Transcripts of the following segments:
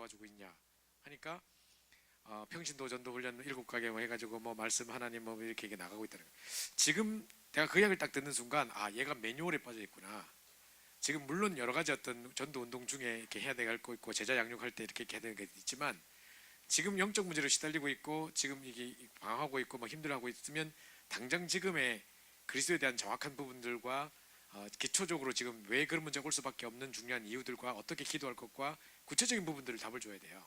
도와주고 있냐 하니까 평신도 전도 훈련 7가게 뭐 해가지고 뭐 말씀 하나님 뭐 이렇게 나가고 있다는 거예요. 지금 내가 그 이야기를 딱 듣는 순간 얘가 매뉴얼에 빠져 있구나. 지금 물론 여러 가지 어떤 전도 운동 중에 이렇게 해야 될 거 있고 제자 양육할 때 이렇게 해야 되는 게 있지만 지금 영적 문제로 시달리고 있고 지금 이게 방황하고 있고 뭐 힘들어하고 있으면 당장 지금의 그리스도에 대한 정확한 부분들과 기초적으로 지금 왜 그런 문제가 올 수밖에 없는 중요한 이유들과 어떻게 기도할 것과 구체적인 부분들을 답을 줘야 돼요.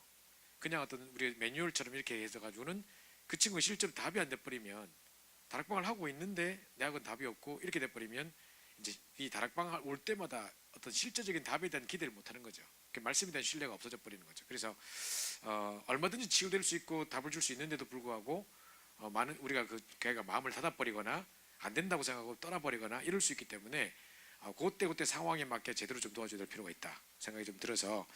그냥 어떤 우리 매뉴얼처럼 이렇게 해서 가지고는 그 친구가 실제로 답이 안 돼버리면 다락방을 하고 있는데 내하고는 답이 없고 이렇게 돼버리면 이제 이 다락방 올 때마다 어떤 실제적인 답에 대한 기대를 못하는 거죠. 그 말씀에 대한 신뢰가 없어져 버리는 거죠. 그래서 얼마든지 치유될 수 있고 답을 줄 수 있는데도 불구하고 많은 우리가 걔가 마음을 닫아버리거나 안 된다고 생각하고 떠나버리거나 이럴 수 있기 때문에 그때 상황에 맞게 제대로 좀 도와줘야 될 필요가 있다 생각이 좀 들어서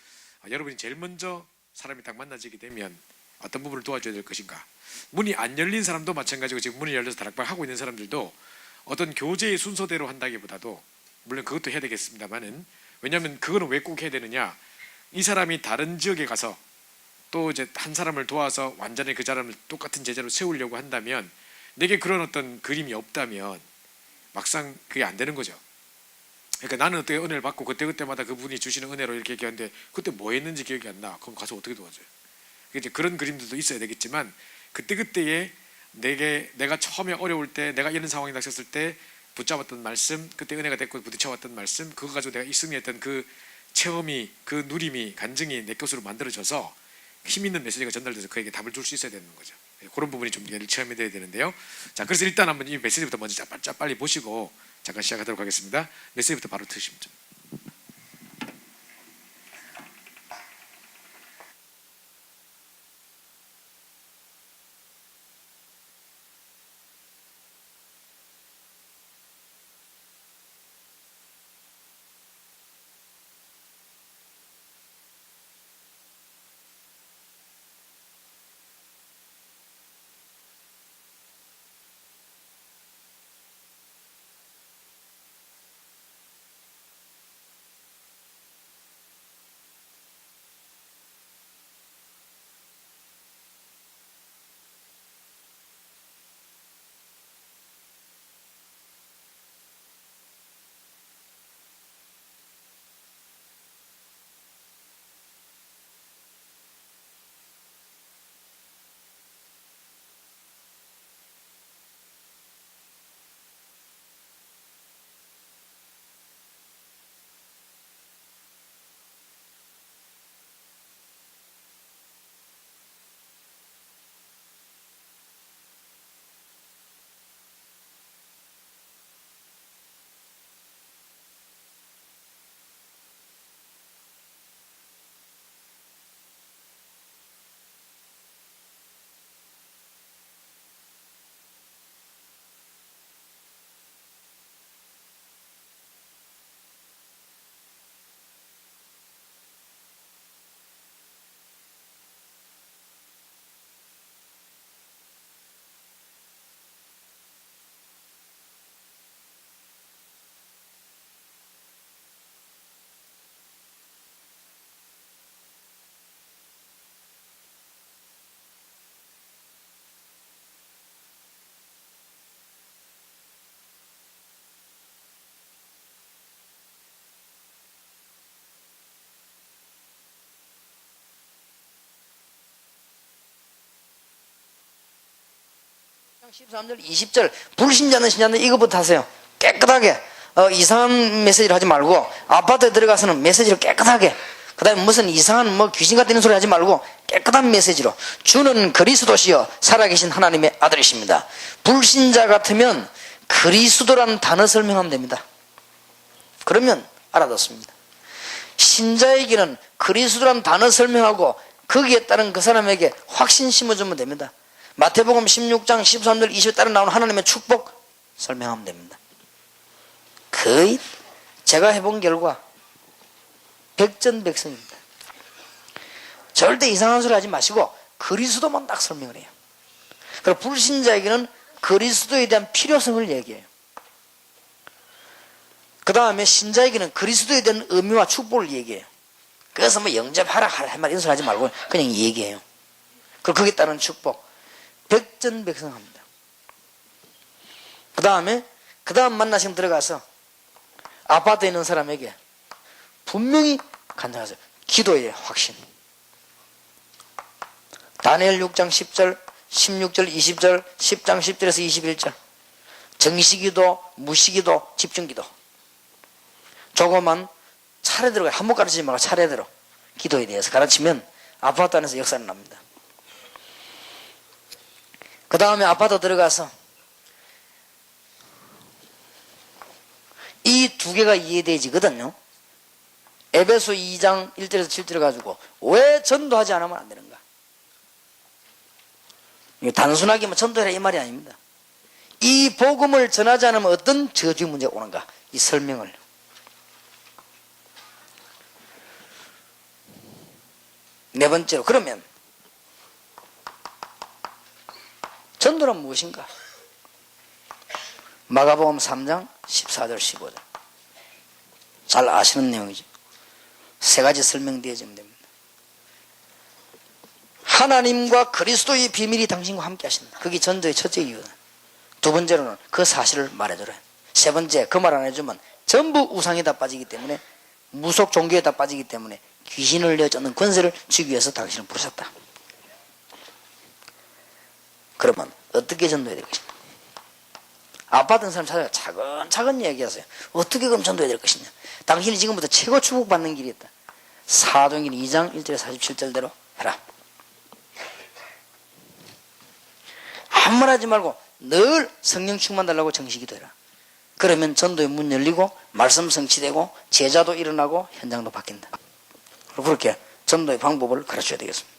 여러분이 제일 먼저 사람이 딱 만나지게 되면 어떤 부분을 도와줘야 될 것인가. 문이 안 열린 사람도 마찬가지고 지금 문이 열려서 다락방 하고 있는 사람들도 어떤 교제의 순서대로 한다기보다도 물론 그것도 해야 되겠습니다만은 왜냐하면 그거는 왜 꼭 해야 되느냐. 이 사람이 다른 지역에 가서 또 이제 한 사람을 도와서 완전히 그 사람을 똑같은 제자로 세우려고 한다면 내게 그런 어떤 그림이 없다면 막상 그게 안 되는 거죠. 그러니까 나는 어떻게 은혜를 받고 그때마다 그분이 주시는 은혜로 이렇게 얘기하는데 그때 뭐 했는지 기억이 안 나. 그럼 가서 어떻게 도와줘요? 이제 그런 그림들도 있어야 되겠지만 그때에 내가 처음에 어려울 때 내가 이런 상황에 닥쳤을 때 붙잡았던 말씀, 그때 은혜가 됐고 부딪혀왔던 말씀, 그거 가지고 내가 승리했던 그 체험이, 그 누림이, 간증이 내 것으로 만들어져서 힘 있는 메시지가 전달돼서 그에게 답을 줄 수 있어야 되는 거죠. 그런 부분이 좀 체험이 돼야 되는데요. 자, 그래서 일단 한번 이 메시지부터 먼저 빨리 보시고 잠깐 시작하도록 하겠습니다. 메시지부터 바로 드시면 좀. 장 13절 20절 불신자는 신자는 이것부터 하세요. 깨끗하게 이상한 메시지를 하지 말고 아파트에 들어가서는 메시지를 깨끗하게, 그 다음에 무슨 이상한 뭐 귀신 같은 소리 하지 말고 깨끗한 메시지로 주는 그리스도시여 살아계신 하나님의 아들이십니다. 불신자 같으면 그리스도라는 단어 설명하면 됩니다. 그러면 알아듣습니다. 신자에게는 그리스도라는 단어 설명하고 거기에 따른 그 사람에게 확신 심어주면 됩니다. 마태복음 16장 13절 20에 따라 나오는 하나님의 축복 설명하면 됩니다. 거의 제가 해본 결과 백전백승입니다. 절대 이상한 소리 하지 마시고 그리스도만 딱 설명을 해요. 그리고 불신자에게는 그리스도에 대한 필요성을 얘기해요. 그 다음에 신자에게는 그리스도에 대한 의미와 축복을 얘기해요. 그래서 뭐 영접하라 할 말 이런 소리 하지 말고 그냥 얘기해요. 그리고 거기에 따른 축복 백전백승합니다. 그 다음 만나시면 들어가서 아파트에 있는 사람에게 분명히 간증하세요. 기도의 확신. 다니엘 6장 10절 16절 20절 10장 10절에서 21절 정시기도 무시기도 집중기도 조금만 차례대로 한번 가르치지 말고 차례대로 기도에 대해서 가르치면 아파트 안에서 역사는 납니다. 그 다음에 아파트 들어가서 이 두 개가 이해되지거든요. 에베소 2장 1절에서 7절 가지고 왜 전도하지 않으면 안 되는가? 단순하게 뭐 전도해라 이 말이 아닙니다. 이 복음을 전하지 않으면 어떤 저주 문제가 오는가? 이 설명을. 네 번째로 그러면 전도는 무엇인가? 마가복음 3장 14절 15절 잘 아시는 내용이죠. 세 가지 설명되어지면 됩니다. 하나님과 그리스도의 비밀이 당신과 함께 하신다. 그게 전도의 첫째 이유다. 두 번째로는 그 사실을 말해줘라. 세 번째 그 말 안 해주면 전부 우상에 다 빠지기 때문에 무속 종교에 다 빠지기 때문에 귀신을 내쫓는 권세를 주기 위해서 당신을 부르셨다. 그러면 어떻게 전도해야 될 것인가? 아파트 사람 찾아가 차근차근 얘기하세요. 어떻게 그럼 전도해야 될 것이냐? 당신이 지금부터 최고 축복받는 길이 있다. 사도행전 2장 1절에 47절대로 해라. 아무 말 하지 말고 늘 성령 충만 달라고 정식기도 해라. 그러면 전도의 문 열리고 말씀 성취되고 제자도 일어나고 현장도 바뀐다. 그렇게 전도의 방법을 가르쳐야 되겠습니다.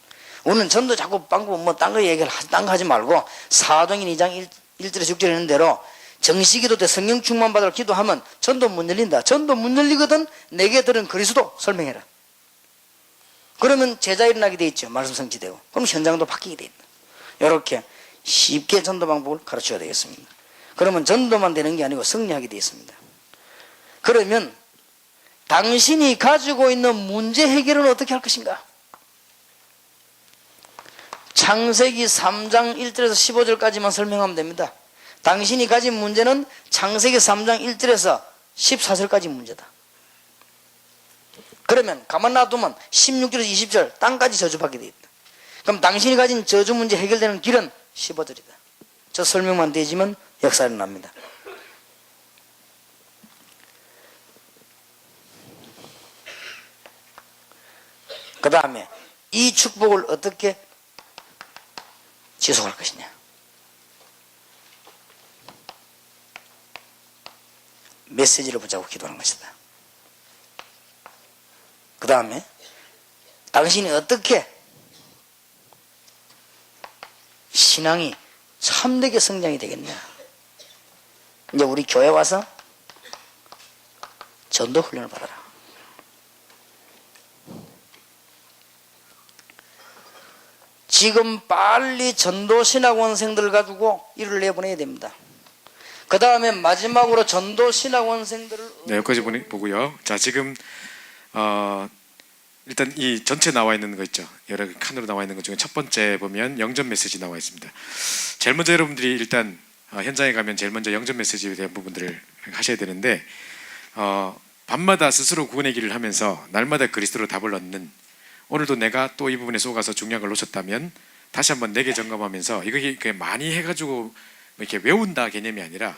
오늘 전도 자꾸 방법 뭐 딴 거 얘기를 딴 거 하지 말고 사도행전 2장 1절에 6절에 있는 대로 정식기도 때 성령 충만 받으러 기도하면 전도 문 열린다. 전도 문 열리거든. 내게 들은 그리스도 설명해라. 그러면 제자 일어나게 돼 있죠. 말씀 성취되고. 그럼 현장도 바뀌게 돼 있다. 이렇게 쉽게 전도 방법을 가르쳐야 되겠습니다. 그러면 전도만 되는 게 아니고 승리하게 되어 있습니다. 그러면 당신이 가지고 있는 문제 해결은 어떻게 할 것인가? 창세기 3장 1절에서 15절까지만 설명하면 됩니다. 당신이 가진 문제는 창세기 3장 1절에서 14절까지 문제다. 그러면 가만 놔두면 16절에서 20절 땅까지 저주받게 되어 있다. 그럼 당신이 가진 저주 문제 해결되는 길은 15절이다. 저 설명만 되지면 역사가 납니다. 그 다음에 이 축복을 어떻게 지속할 것이냐? 메시지를 붙잡고 기도하는 것이다. 그 다음에 당신이 어떻게 신앙이 참되게 성장이 되겠냐? 이제 우리 교회 와서 전도 훈련을 받아라. 지금 빨리 전도 신학원생들을 가지고 일을 내보내야 됩니다. 그 다음에 마지막으로 전도 신학원생들을 네, 여기까지 보고요. 자, 지금 일단 이 전체 나와 있는 거 있죠. 여러 칸으로 나와 있는 것 중에 첫 번째 보면 영접 메시지 나와 있습니다. 제일 먼저 여러분들이 일단 현장에 가면 제일 먼저 영접 메시지에 대한 부분들을 하셔야 되는데 밤마다 스스로 구원의 길을 하면서 날마다 그리스도로 답을 얻는, 오늘도 내가 또 이 부분에 속아서 중요한 걸 놓쳤다면 다시 한번 내게 점검하면서 이게 많이 해가지고 이렇게 외운다 개념이 아니라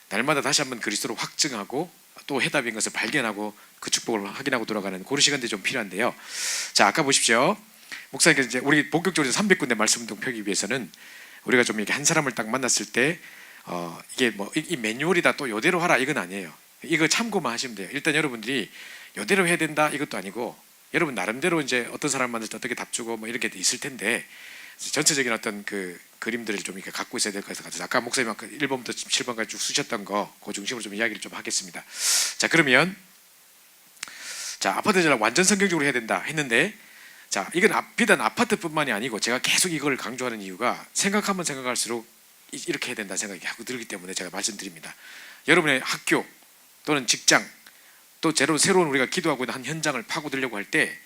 날마다 다시 한번 그리스도로 확증하고 또 해답인 것을 발견하고 그 축복을 확인하고 돌아가는 그런 시간들이 좀 필요한데요. 자, 아까 보십시오. 목사님께서 이제 우리 본격적으로 300군데 말씀 등 펴기 위해서는 우리가 좀 이렇게 한 사람을 딱 만났을 때 이게 뭐 이 매뉴얼이다 또 요대로 하라 이건 아니에요. 이거 참고만 하시면 돼요. 일단 여러분들이 요대로 해야 된다 이것도 아니고 여러분 나름대로 이제 어떤 사람 만날 때 어떻게 답주고 뭐 이렇게 있을 텐데 전체적인 어떤 그 그림들을 좀 이렇게 갖고 있어야 될 것 같아서 아까 목사님 아까 1번부터 7번까지 쭉 쓰셨던 거 그 중심으로 좀 이야기를 좀 하겠습니다. 자, 그러면 자, 아파트 전략 완전 성경적으로 해야 된다 했는데, 자, 이건 비단 아파트뿐만이 아니고 제가 계속 이걸 강조하는 이유가 생각하면 생각할수록 이렇게 해야 된다 생각이 하고 들기 때문에 제가 말씀드립니다. 여러분의 학교 또는 직장 또 새로운 우리가 기도하고 있는 한 현장을 파고들려고 할 때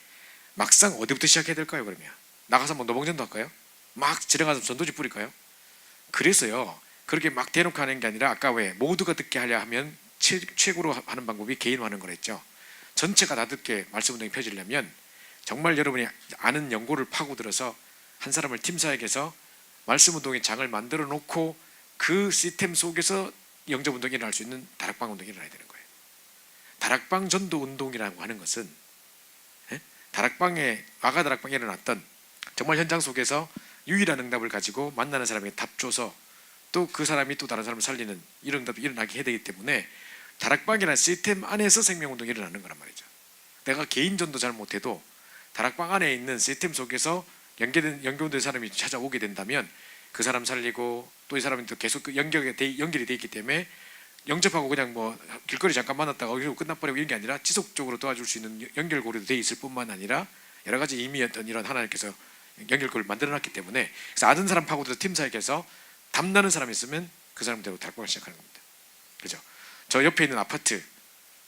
막상 어디부터 시작해야 될까요? 그러면 나가서 뭐 노방전도 할까요? 막 지나가서 전도지 뿌릴까요? 그래서요, 그렇게 막 대놓고 하는 게 아니라 아까 왜 모두가 듣게 하려 하면 최고로 하는 방법이 개인화하는 거랬죠. 전체가 다 듣게 말씀 운동이 펴지려면 정말 여러분이 아는 연고를 파고들어서 한 사람을 팀 사역해서 말씀 운동의 장을 만들어 놓고 그 시스템 속에서 영접 운동이 일어날 수 있는 다락방 운동이 일어나야 되는 거예요. 다락방 전도 운동이라고 하는 것은 다락방에 아가 다락방에 일어났던 정말 현장 속에서 유일한 응답을 가지고 만나는 사람에게 답 줘서 또 그 사람이 또 다른 사람을 살리는 이런 응답이 일어나게 해야 되기 때문에 다락방이라는 시스템 안에서 생명운동이 일어나는 거란 말이죠. 내가 개인 전도 잘 못해도 다락방 안에 있는 시스템 속에서 연결된 사람이 찾아오게 된다면 그 사람 살리고 또 이 사람이 또 계속 연결이 돼 있기 때문에 영접하고 그냥 뭐 길거리 잠깐 만났다가 여기서 끝나버리고 이런 게 아니라 지속적으로 도와줄 수 있는 연결고리도 돼 있을 뿐만 아니라 여러 가지 이미 어떤 이런 하나님께서 연결고리를 만들어놨기 때문에 그래서 아는 사람 파고들어서 팀 사역에서 담나는 사람이 있으면 그 사람대로 다락방을 시작하는 겁니다. 그죠? 저 옆에 있는 아파트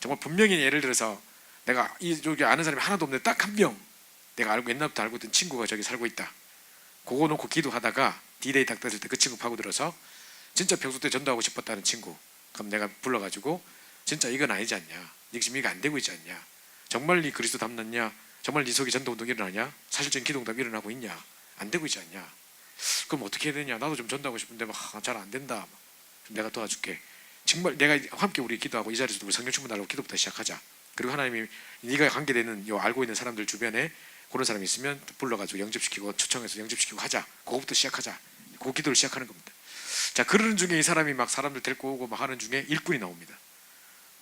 정말 분명히 예를 들어서 내가 여기 아는 사람이 하나도 없는데 딱 한 명 내가 옛날부터 알고 있던 친구가 저기 살고 있다. 그거 놓고 기도하다가 D-Day 딱 됐을 때 그 친구 파고들어서 진짜 평소 때 전도하고 싶었다는 친구 그럼 내가 불러가지고 진짜 이건 아니지 않냐, 네 지금 이거 안 되고 있지 않냐, 정말 네 그리스도 닮았냐, 정말 네 속에 전도운동 일어나냐, 사실적인 기도응답 일어나고 있냐, 안 되고 있지 않냐, 그럼 어떻게 해야 되냐, 나도 좀 전도하고 싶은데 잘 안 된다, 내가 도와줄게, 정말 내가 함께 우리 기도하고 이 자리에서도 우리 성령 충만 달라고 기도부터 시작하자. 그리고 하나님이 네가 관계되는 알고 있는 사람들 주변에 그런 사람이 있으면 불러가지고 영접시키고 초청해서 영접시키고 하자. 그거부터 시작하자. 그 기도를 시작하는 겁니다. 자, 그러는 중에 이 사람이 막 사람들 데리고 오고 막 하는 중에 일꾼이 나옵니다.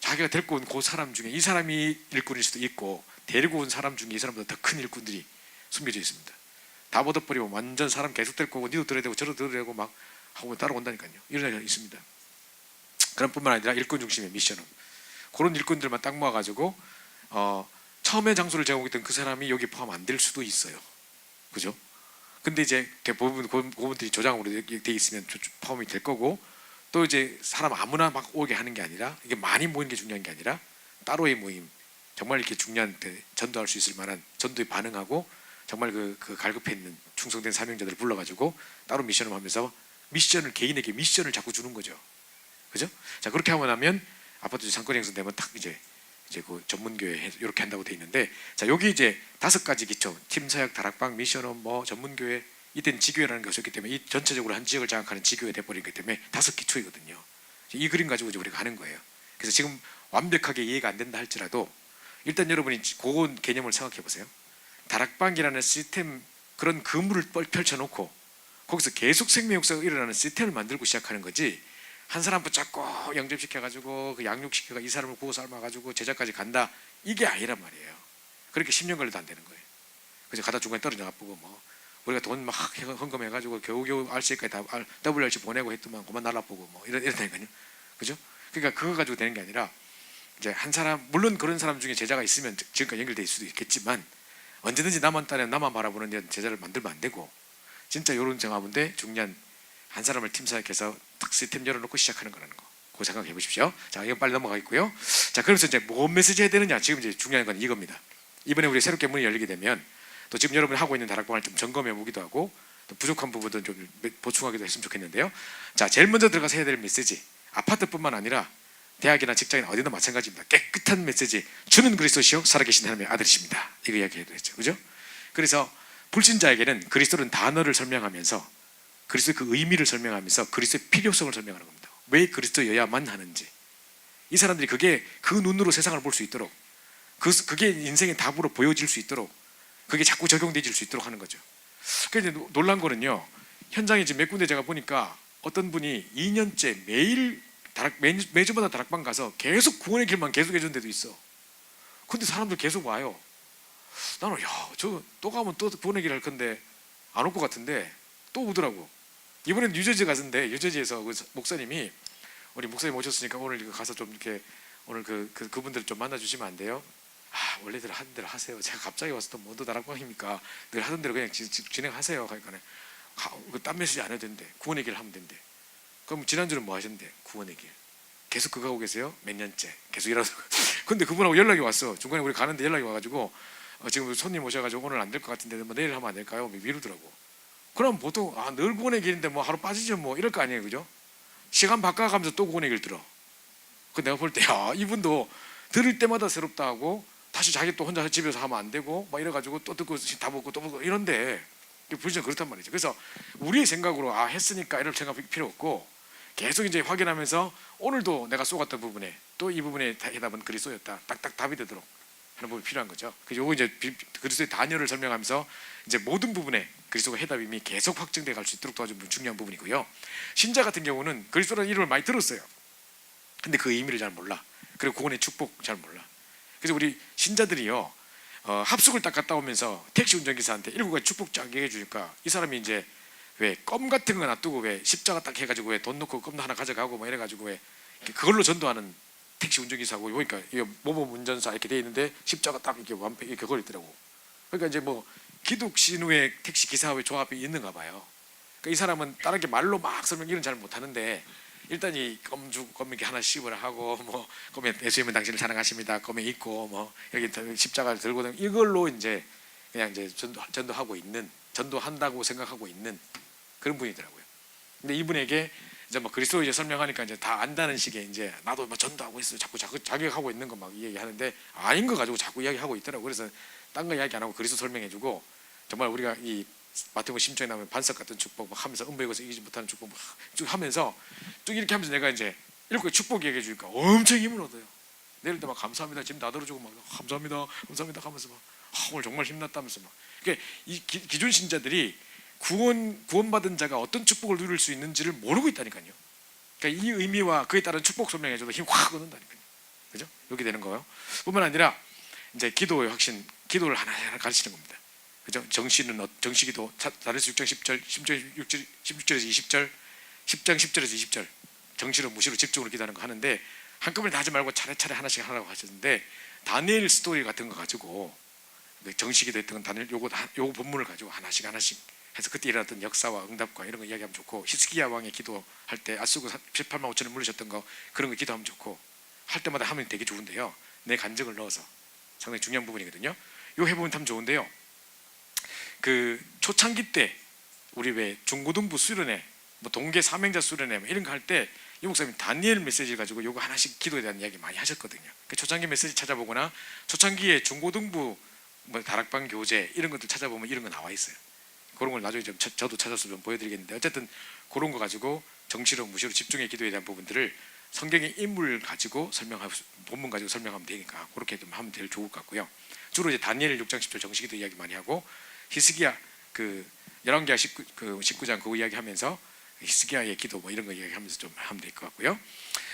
자기가 데리고 온 그 사람 중에 이 사람이 일꾼일 수도 있고 데리고 온 사람 중에 이 사람보다 더 큰 일꾼들이 숨겨져 있습니다. 다 얻어버리고 완전 사람 계속 데리고 오고 니도 들어야 되고 저도 들어야 되고 막 하고 따라온다니까요. 이런 애가 있습니다. 그런 뿐만 아니라 일꾼 중심의 미션업, 그런 일꾼들만 딱 모아가지고 처음에 장소를 제공했던 그 사람이 여기 포함 안 될 수도 있어요. 그죠? 근데 이제 대부분 그분들이 조장으로 돼 있으면 포함이 될 거고, 또 이제 사람 아무나 막 오게 하는 게 아니라 이게 많이 모이는 게 중요한 게 아니라 따로의 모임, 정말 이렇게 중요한 때 전도할 수 있을 만한 전도에 반응하고 정말 그 갈급해 있는 충성된 사명자들을 불러가지고 따로 미션을 하면서 개인에게 미션을 자꾸 주는 거죠. 그죠? 자, 그렇게 하고 나면 아파트 상권 형성되면 딱 이제 그 전문교회 이렇게 한다고 돼 있는데, 자, 여기 이제 5가지 기초, 팀 사역, 다락방, 미션업, 뭐 전문교회, 이때는 지교회라는 게 없었기 때문에 이 전체적으로 한 지역을 장악하는 지교회 돼버리기 때문에 5기초이거든요. 이 그림 가지고 이제 우리가 하는 거예요. 그래서 지금 완벽하게 이해가 안 된다 할지라도 일단 여러분이 그런 개념을 생각해 보세요. 다락방이라는 시스템, 그런 그물을 펼쳐놓고 거기서 계속 생명 역사가 일어나는 시스템을 만들고 시작하는 거지, 한 사람 붙잡고 영접시켜가지고 그 양육시켜가 이 사람을 구워 삶아가지고 제자까지 간다, 이게 아니란 말이에요. 그렇게 10년 걸려도 안 되는 거예요. 그래서 가다 중간에 떨어져 나가보고 뭐 우리가 돈 막 헌금해가지고 겨우겨우 RC까지 다 WRC 보내고 했더만 그만 날라보고 뭐 이런다니까요. 그죠? 그러니까 그거 가지고 되는 게 아니라 이제 한 사람, 물론 그런 사람 중에 제자가 있으면 지금까지 연결될 수도 있겠지만 언제든지 나만 따라 나만 바라보는 제자를 만들면 안 되고, 진짜 이런 정화문데 중요한 한 사람을 팀 사역해서 딱 시스템 열어놓고 시작하는 거라는 거, 그거 생각해 보십시오. 자, 이건 빨리 넘어가겠고요. 자, 그래서 이제 뭔 메시지 해야 되느냐, 지금 이제 중요한 건 이겁니다. 이번에 우리 새롭게 문이 열리게 되면 또 지금 여러분이 하고 있는 다락방을 좀 점검해 보기도 하고 또 부족한 부분도 좀 보충하기도 했으면 좋겠는데요. 자, 제일 먼저 들어가서 해야 될 메시지, 아파트뿐만 아니라 대학이나 직장이나 어디나 마찬가지입니다. 깨끗한 메시지, 주는 그리스도시요 살아계신 하나님의 아들이십니다. 이거 이야기해야 되죠. 그죠? 그래서 불신자에게는 그리스도는 단어를 설명하면서 그리스도의 그 의미를 설명하면서 그리스도의 필요성을 설명하는 겁니다. 왜 그리스도여야만 하는지, 이 사람들이 그게 그 눈으로 세상을 볼 수 있도록, 그게 인생의 답으로 보여질 수 있도록, 그게 자꾸 적용되질 수 있도록 하는 거죠. 그런데 놀란 거는요, 현장에 지금 몇 군데 제가 보니까 어떤 분이 2년째 매주마다 다락방 가서 계속 구원의 길만 계속 해주는 데도 있어. 근데 사람들 계속 와요. 나는 저 또 가면 또 구원의 길 할 건데 안 올 것 같은데 또 오더라고. 이번엔 뉴저지 갔는데 뉴저지에서 그 목사님이 우리 목사님 오셨으니까 오늘 가서 좀 이렇게 오늘 그분들 좀 만나주시면 안 돼요? 원래들 하던 대로 하세요. 제가 갑자기 와서 또 뭐도 다락방입니까? 늘 하던 대로 그냥 진행하세요. 그러니까 딴 메시지 안 해도 된대. 구원의 길 하면 된대. 그럼 지난주는 뭐 하셨는데? 구원의 길. 계속 그거 하고 계세요? 몇 년째 계속 일하고. 근데 그분하고 연락이 왔어. 중간에 우리 가는데 연락이 와가지고 지금 손님 오셔가지고 오늘 안 될 것 같은데 뭐 내일 하면 안 될까요? 미루더라고. 그럼 보통 늘 구원의 길인데 뭐 하루 빠지죠 뭐 이럴 거 아니에요, 그죠? 시간 바꿔가면서 또 구원의 길 들어. 그 내가 볼 때 이분도 들을 때마다 새롭다 하고 다시 자기 또 혼자 집에서 하면 안 되고 막 이래가지고 또 듣고 다 먹고 또 먹고 이런데 불신자 그렇단 말이죠. 그래서 우리의 생각으로 했으니까 이럴 생각 필요 없고 계속 이제 확인하면서 오늘도 내가 쏘았던 부분에 또 이 부분의 해답은 그리스도였다. 딱딱 답이 되도록 하는 부분이 필요한 거죠. 그래서 요거 이제 그리스도의 단열을 설명하면서 이제 모든 부분에 그리스도가 해답임이 계속 확증돼 갈 수 있도록 도와주는 중요한 부분이고요. 신자 같은 경우는 그리스도라는 이름을 많이 들었어요. 근데 그 의미를 잘 몰라. 그리고 구원의 축복 잘 몰라. 그래서 우리 신자들이요, 합숙을 딱 갔다 오면서 택시 운전기사한테 7가지 축복 쫙 얘기해 주니까 이 사람이 이제 왜 껌 같은 거 놔두고 왜 십자가 딱 해가지고 왜 돈 넣고 껌 하나 가져가고 뭐 이래가지고 왜 그걸로 전도하는 택시 운전기사고 보니까 이게 모범 운전사 이렇게 돼 있는데 십자가 딱 이렇게 완벽 이렇게 걸어 있더라고. 그러니까 이제 뭐 기독 신우의 택시 기사의 조합이 있는가 봐요. 그러니까 이 사람은 다른 게 말로 막 설명 이런 잘 못하는데 일단 이 껌 이렇게 하나 씹으라 하고 뭐 껌에 예수님은 당신을 사랑하십니다. 껌에 있고 뭐 여기 십자가를 들고 이걸로 이제 그냥 이제 전도하고 있는 전도한다고 생각하고 있는 그런 분이더라고요. 근데 이분에게 이제 뭐 그리스도 이제 설명하니까 이제 다 안다는 식의 이제 나도 뭐 전도하고 있어 자꾸 자격하고 있는 거 막 얘기하는데 아닌 거 가지고 자꾸 이야기하고 있더라고. 그래서 딴 거 이야기 안 하고 그리스도 설명해주고 정말 우리가 이 마태복음 10장에 나오면 반석 같은 축복 막 하면서 음부에서 이기지 못하는 축복 막 쭉 하면서 쭉 이렇게 하면서 내가 이제 이렇게 축복 얘기해 주니까 엄청 힘을 얻어요. 내릴 때 막 감사합니다 짐 나들어주고 막 감사합니다 하면서 막 오늘 정말 힘났다면서 막. 그러니까 이 기존 신자들이 구원받은 자가 어떤 축복을 누릴 수 있는지를 모르고 있다니까요. 그러니까 이 의미와 그에 따른 축복 설명해줘도 힘 확 얻는다니까요. 그죠? 이렇게 되는 거예요. 뿐만 아니라 이제 기도의 확신, 기도를 하나하나 가르치는 겁니다. 그죠? 정시기도 다레스 6장 10절, 16절에서 20절, 10장 10절에서 20절 정시로 무시로 집중으로 기도하는 거 하는데 한꺼번에 다 하지 말고 차례차례 하나씩 하라고 하셨는데 다니엘 스토리 같은 거 가지고 정시기도 했던 건 다니엘 요거 본문을 가지고 하나씩 해서 그때 일어났던 역사와 응답과 이런 거 이야기하면 좋고 히스기야 왕의 기도할 때 아수르 18만 5천을 물리셨던 거 그런 거 기도하면 좋고 할 때마다 하면 되게 좋은데요. 내 간증을 넣어서 상당히 중요한 부분이거든요. 요 해보면 참 좋은데요. 그 초창기 때 우리 왜 중고등부 수련회 뭐 동계 사명자 수련회 뭐 이런 거 할 때 이 목사님 다니엘 메시지 가지고 요거 하나씩 기도에 대한 이야기 많이 하셨거든요. 그 초창기 메시지 찾아보거나 초창기에 중고등부 뭐 다락방 교재 이런 것들 찾아보면 이런 거 나와 있어요. 그런 걸 나중에 좀 저도 찾아서 좀 보여드리겠는데 어쨌든 그런 거 가지고 정시로 무시로 집중의 기도에 대한 부분들을 성경의 인물 가지고 설명하고 본문 가지고 설명하면 되니까 그렇게 좀 하면 제일 좋을 것 같고요. 주로 이제 다니엘 6장 10절 정시기도 이야기 많이 하고 히스기야 그 열왕기하 19장 그거 이야기하면서 히스기야의 기도 뭐 이런 거 이야기하면서 좀 하면 될 것 같고요.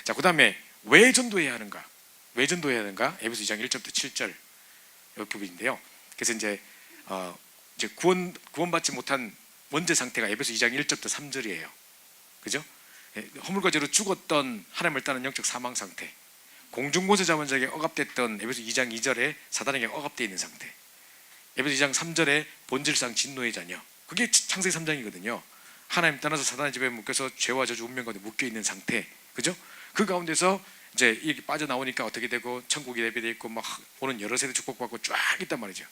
자, 그다음에 왜 전도해야 하는가? 왜 전도해야 하는가? 에베소 2장 1절부터 7절 이 부분인데요. 그래서 이제 구원받지 못한 원죄 상태가 에베소 2장 1절부터 3절이에요. 그죠? 허물과 죄로 죽었던 하나님을 따르는 영적 사망 상태, 공중고세 잡은 자에게 억압됐던 에베소 2장 2절에 사단에게 억압되어 있는 상태, 에베소 2장 3절에 본질상 진노의 자녀, 그게 창세기 3장이거든요. 하나님 떠나서 사단의 집에 묶여서 죄와 저주 운명 가운데 묶여 있는 상태, 그죠? 그 가운데서 이제 이렇게 빠져나오니까 어떻게 되고 천국이 예배되어 있고 막 오는 여러 세대 축복받고 쫙 있단 말이죠.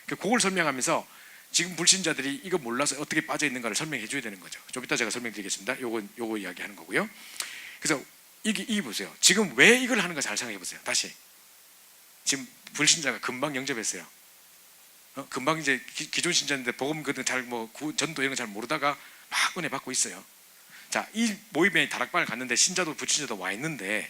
그걸 설명하면서 지금 불신자들이 이거 몰라서 어떻게 빠져 있는가를 설명해 줘야 되는 거죠. 좀 이따 제가 설명드리겠습니다. 요거 이야기하는 거고요. 그래서 이게 보세요. 지금 왜 이걸 하는가 잘 생각해 보세요. 다시 지금 불신자가 금방 영접했어요. 금방 이제 기존 신자인데 복음 그든 잘 뭐 전도 이런 거 잘 모르다가 막 은혜 받고 있어요. 자, 이 모임에 다락방을 갔는데 신자도 불신자도 와 있는데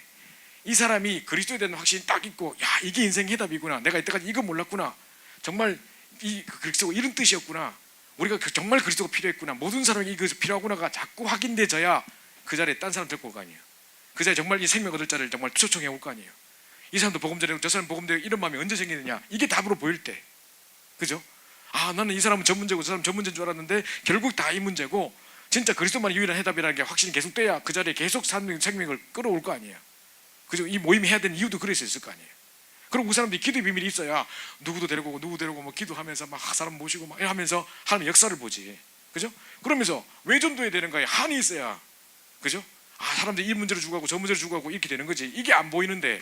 이 사람이 그리스도에 대한 확신이 딱 있고 야 이게 인생 해답이구나. 내가 이때까지 이거 몰랐구나. 정말 이 그리스도가 이런 뜻이었구나. 우리가 정말 그리스도가 필요했구나. 모든 사람이 이것이 필요하구나가 자꾸 확인돼져야 그 자리에 딴 사람 데리고 올 거 아니에요. 그 자리에 정말 이 생명 얻을 자를 정말 초청해 올 거 아니에요. 이 사람도 복음 전하고 저 사람 복음 전하고 이런 마음이 언제 생기느냐. 이게 답으로 보일 때. 그죠? 아 나는 이 사람은 전 문제고 저 사람은 전 문제인 줄 알았는데 결국 다 이 문제고 진짜 그리스도만이 유일한 해답이라는 게 확신이 계속 돼야 그 자리에 계속 생명을 끌어올 거 아니에요. 그죠? 이 모임이 해야 되는 이유도 그래서 있을 거 아니에요. 그럼 그 사람들이 기도의 비밀이 있어야 누구도 데리고 오고 누구 데리고 뭐 기도하면서 막 사람 모시고 막 하면서 하나님 역사를 보지. 그죠? 그러면서 왜 전도해야 되는 거야? 한이 있어야. 그죠? 아 사람들이 이 문제로 죽어가고 저 문제로 죽어가고 이렇게 되는 거지. 이게 안 보이는데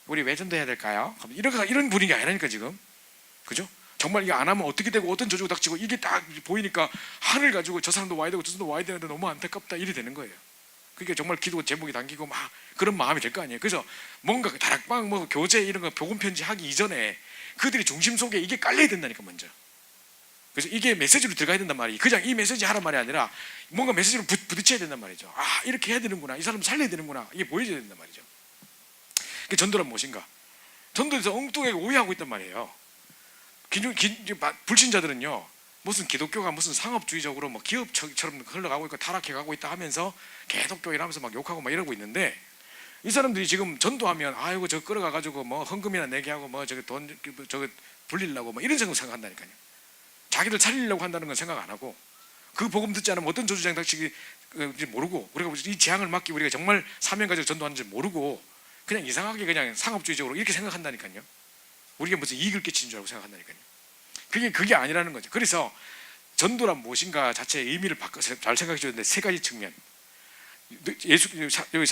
우리 왜 전도해야 될까요? 이런 분위기 아니라니까 지금. 그죠? 정말 이게 안 하면 어떻게 되고 어떤 저주가 닥치고 이게 딱 보이니까 하늘 가지고 저 사람도 와야 되고 저 사람도 와야 되는데 너무 안타깝다 이래 되는 거예요. 그게 정말 기도 제목이 담기고 막 그런 마음이 될 거 아니에요. 그래서 뭔가 다락방 뭐 교재 이런 거 복음 편지 하기 이전에 그들이 중심 속에 이게 깔려야 된다니까 먼저. 그래서 이게 메시지로 들어가야 된단 말이에요. 그냥 이 메시지 하란 말이 아니라 뭔가 메시지로 부딪혀야 된단 말이죠. 아 이렇게 해야 되는구나, 이 사람 살려야 되는구나, 이게 보여줘야 된단 말이죠. 그 전도란 무엇인가? 전도에서 엉뚱하게 오해하고 있단 말이에요. 불신자들은요 무슨 기독교가 무슨 상업주의적으로 뭐 기업처럼 흘러가고 있고 타락해가고 있다 하면서 계속 교회라면서 막 욕하고 막 이러고 있는데, 이 사람들이 지금 전도하면 아이고 저 끌어가가지고 뭐 헌금이나 내게 하고 뭐 저기 돈 저거 불리려고 뭐 이런 생각한다니까요. 자기들 살리려고 한다는 건 생각 안 하고, 그 복음 듣지 않으면 어떤 저주장 닥치기 모르고, 우리가 이 재앙을 막기 우리가 정말 사명 가지고 전도하는지 모르고 그냥 이상하게 그냥 상업주의적으로 이렇게 생각한다니까요. 우리가 무슨 이익을 끼치는 줄 알고 생각한다니까요. 그게 아니라는 거죠. 그래서 전도란 무엇인가 자체의 의미를 바꿔서 잘 생각해 줘야 되는데, 세 가지 측면. 여기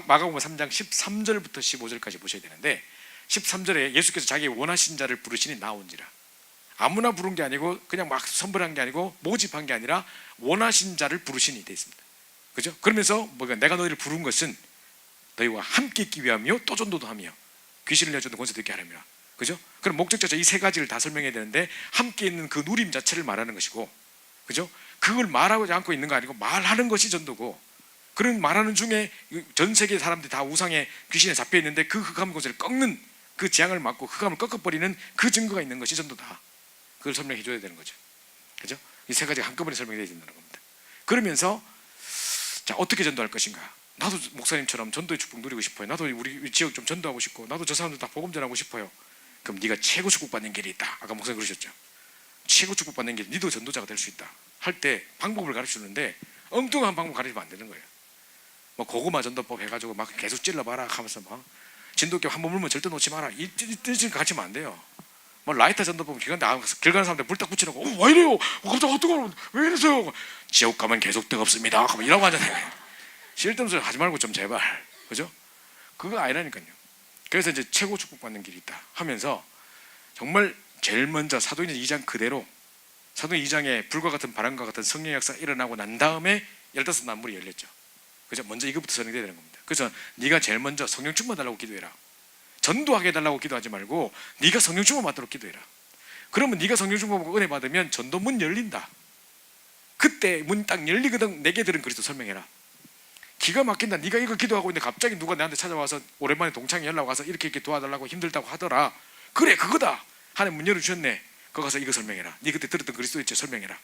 마가복음 3장 13절부터 15절까지 보셔야 되는데, 13절에 예수께서 자기 원하신 자를 부르시니 나온지라. 아무나 부른 게 아니고 그냥 막 선별한 게 아니고 모집한 게 아니라 원하신 자를 부르시니 되어 있습니다. 그죠? 그러면서 뭐가 내가 너희를 부른 것은 너희와 함께 있기 위함이요 또 전도도 하며 귀신을 내어주는 권세도 있게 하려니라. 그죠? 그럼 목적 자체 이 세 가지를 다 설명해야 되는데, 함께 있는 그 누림 자체를 말하는 것이고, 그죠? 그걸 말하지 않고 있는 거 아니고 말하는 것이 전도고, 그런 말하는 중에 전 세계 사람들이 다 우상에 귀신에 잡혀 있는데 그 흑암 곳을 꺾는, 그 재앙을 막고 흑암을 꺾어버리는 그 증거가 있는 것이 전도다. 그걸 설명해 줘야 되는 거죠. 그죠? 이 세 가지가 한꺼번에 설명해야 된다는 겁니다. 그러면서 자, 어떻게 전도할 것인가? 나도 목사님처럼 전도의 축복 누리고 싶어요. 나도 우리 지역 좀 전도하고 싶고, 나도 저 사람들 다 복음 전하고 싶어요. 그럼 네가 최고 축복 받는 길이 있다. 아까 목사님 그러셨죠. 최고 축복 받는 길, 니도 전도자가 될 수 있다 할 때 방법을 가르치는데 엉뚱한 방법 가르치면 안 되는 거예요. 뭐 고구마 전도법 해가지고 막 계속 찔러봐라 하면서 막 진돗개 한 번 물면 절대 놓지 마라 이 뜻을 가르치면 안 돼요. 뭐 라이터 전도법 길 가는 사람들 불 딱 붙이라고 왜 이래요? 갑자기 뜨거워 왜 이러세요? 지옥 가면 계속 뜨겁습니다. 이러고 하잖아요. 쓸데없는 소리 하지 말고 좀 제발. 그죠? 그거 아니라니까요. 그래서 이제 최고 축복받는 길이 있다 하면서 정말 제일 먼저 사도행전 2장 그대로, 사도행전 2장에 불과 같은 바람과 같은 성령의 역사가 일어나고 난 다음에 15난물이 열렸죠. 그죠? 먼저 이것부터 설명돼야 되는 겁니다. 그래서 네가 제일 먼저 성령 충만 달라고 기도해라. 전도하게 해달라고 기도하지 말고 네가 성령 충만 받도록 기도해라. 그러면 네가 성령 충만 받고 은혜 받으면 전도 문 열린다. 그때 문 딱 열리거든. 내게들은 그리스도 설명해라. 기가 막힌다. 네가 이거 기도하고 있는데 갑자기 누가 나한테 찾아와서 오랜만에 동창이 연락 와서 이렇게 도와달라고 힘들다고 하더라. 그래 그거다. 하나님 문 열어주셨네. 거기 가서 이거 설명해라. 네 그때 들었던 그리스도 있지 설명해라.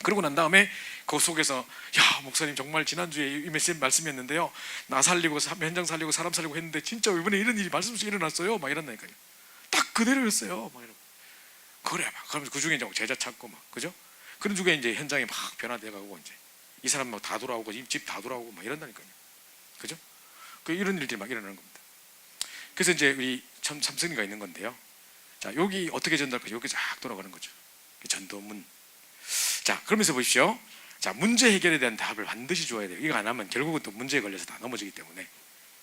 그러고 난 다음에 그 속에서 야 목사님 정말 지난주에 이 메시지 말씀이었는데요, 나 살리고 현장 살리고 사람 살리고 했는데 진짜 이번에 이런 일이 말씀 속에 일어났어요 막 이런다니까요. 딱 그대로였어요 막 이러고. 그래 막 그러면서 그 중에 이제 제자 찾고 막 그죠? 그런 중에 이제 현장이 막 변화돼가고 이제 이 사람 막 다 돌아오고 집 다 돌아오고 막 이런다니까요. 그죠? 그 이런 일들이 막 일어나는 겁니다. 그래서 이제 우리 참선이가 있는 건데요. 자 여기 어떻게 전도할 거죠? 여기 쫙 돌아가는 거죠. 전도문. 자 그러면서 보십시오. 자 문제 해결에 대한 답을 반드시 줘야 돼요. 이거 안 하면 결국은 또 문제에 걸려서 다 넘어지기 때문에.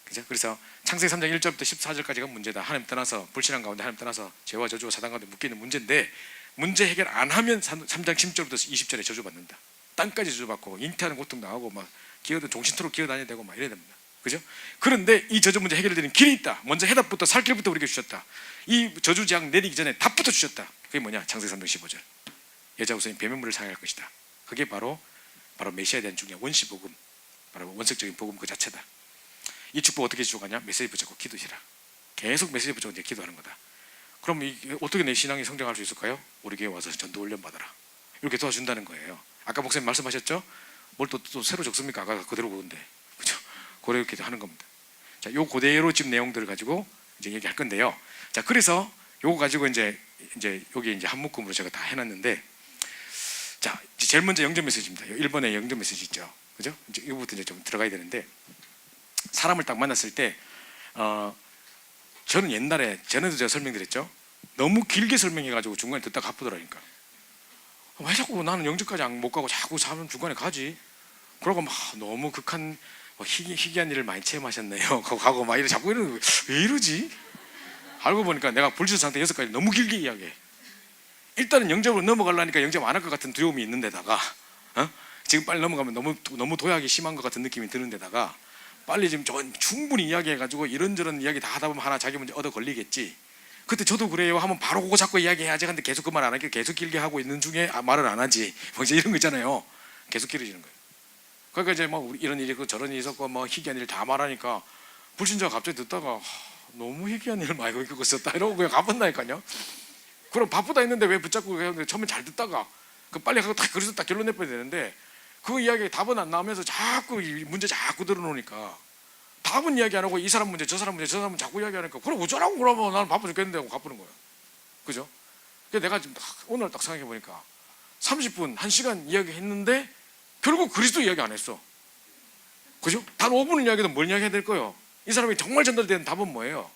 그죠? 그래서 창세기 3장 1절부터 14절까지가 문제다. 하나님 떠나서 불신한 가운데 하나님 떠나서 죄와 저주와 사단 가운데 묶이는 문제인데, 문제 해결 안 하면 3장 10절부터 20절에 저주받는다. 땅까지 저주받고 잉태하는 고통 당하고 막 종신토록 기어다녀야 되고 막 이래야 됩니다. 그죠? 그런데 이 저주 문제 해결되는 길이 있다. 먼저 해답부터 살 길부터 우리에게 주셨다. 이 저주 재앙 내리기 전에 답부터 주셨다. 그게 뭐냐? 창세기 3장 15절. 여자 우선이 배면물을 상할 것이다. 그게 바로 메시아에 대한 중요한 원시복음, 바로 원색적인 복음 그 자체다. 이 축복 어떻게 주어가냐? 메시지 붙잡고 기도시라. 계속 메시지 붙잡고 이제 기도하는 거다. 그럼 어떻게 내 신앙이 성장할 수 있을까요? 우리 교회 와서 전도 훈련 받아라. 이렇게 도와준다는 거예요. 아까 목사님 말씀하셨죠? 뭘 또 새로 적습니까? 아까 그대로 그건데, 그죠? 그렇게 하는 겁니다. 자, 요 그대로 지금 내용들을 가지고 이제 얘기할 건데요. 자, 그래서 요거 가지고 이제 여기 이제 한 묶음으로 제가 다 해놨는데, 자, 제일 먼저 영접 메시지입니다. 1번에 영접 메시지 있죠, 그죠? 이제 이거부터 이제 좀 들어가야 되는데, 사람을 딱 만났을 때, 저는 옛날에 전에도 제가 설명드렸죠. 너무 길게 설명해가지고 중간에 듣다가 아프더라니까. 왜 자꾸 나는 영접까지 못 가고 자꾸 사람 중간에 가지? 그러고 막 너무 극한 희귀한 일을 많이 체험하셨네요. 가고 막 자꾸 왜 이러지? 알고 보니까 내가 불신 상태 6가지 너무 길게 이야기해. 일단은 영접으로 넘어가려니까 영접 안 할 것 같은 두려움이 있는데다가 지금 빨리 넘어가면 너무 도약이 심한 것 같은 느낌이 드는데다가 빨리 지금 충분히 이야기해가지고 이런저런 이야기 다 하다 보면 하나 자기 문제 얻어 걸리겠지. 그때 저도 그래요 하면 바로 그거 잡고 이야기해야지. 근데 계속 그 말 안 하니까 계속 길게 하고 있는 중에 말을 안 하지. 뭐 이제 이런 거 있잖아요. 계속 길어지는 거예요. 그러니까 이제 뭐 이런 일이 있고 저런 일이 있었고 뭐 희귀한 일 다 말하니까 불신자가 갑자기 듣다가 너무 희귀한 일을 많이 겪고 있었다 이러고 그냥 가본다니까요. 그럼 바쁘다 했는데 왜 붙잡고 그냥 처음에 잘 듣다가 그 빨리 하고 딱 그래서 딱 결론 내버려야 되는데 그 이야기에 답은 안 나오면서 자꾸 이 문제 자꾸 들어놓으니까 답은 이야기 안 하고 이 사람 문제 저 사람 문제 저 사람 자꾸 이야기하니까 그럼 어쩌라고 그러면 나는 바빠 죽겠는데 하고 가쁘는 거예요. 그죠? 그래서 내가 지금 오늘 딱 생각해 보니까 30분 1시간 이야기했는데 결국 그리스도 이야기 안 했어. 그죠? 단 5분을 이야기해도 뭘 이야기해야 될 거예요? 이 사람이 정말 전달되는 답은 뭐예요?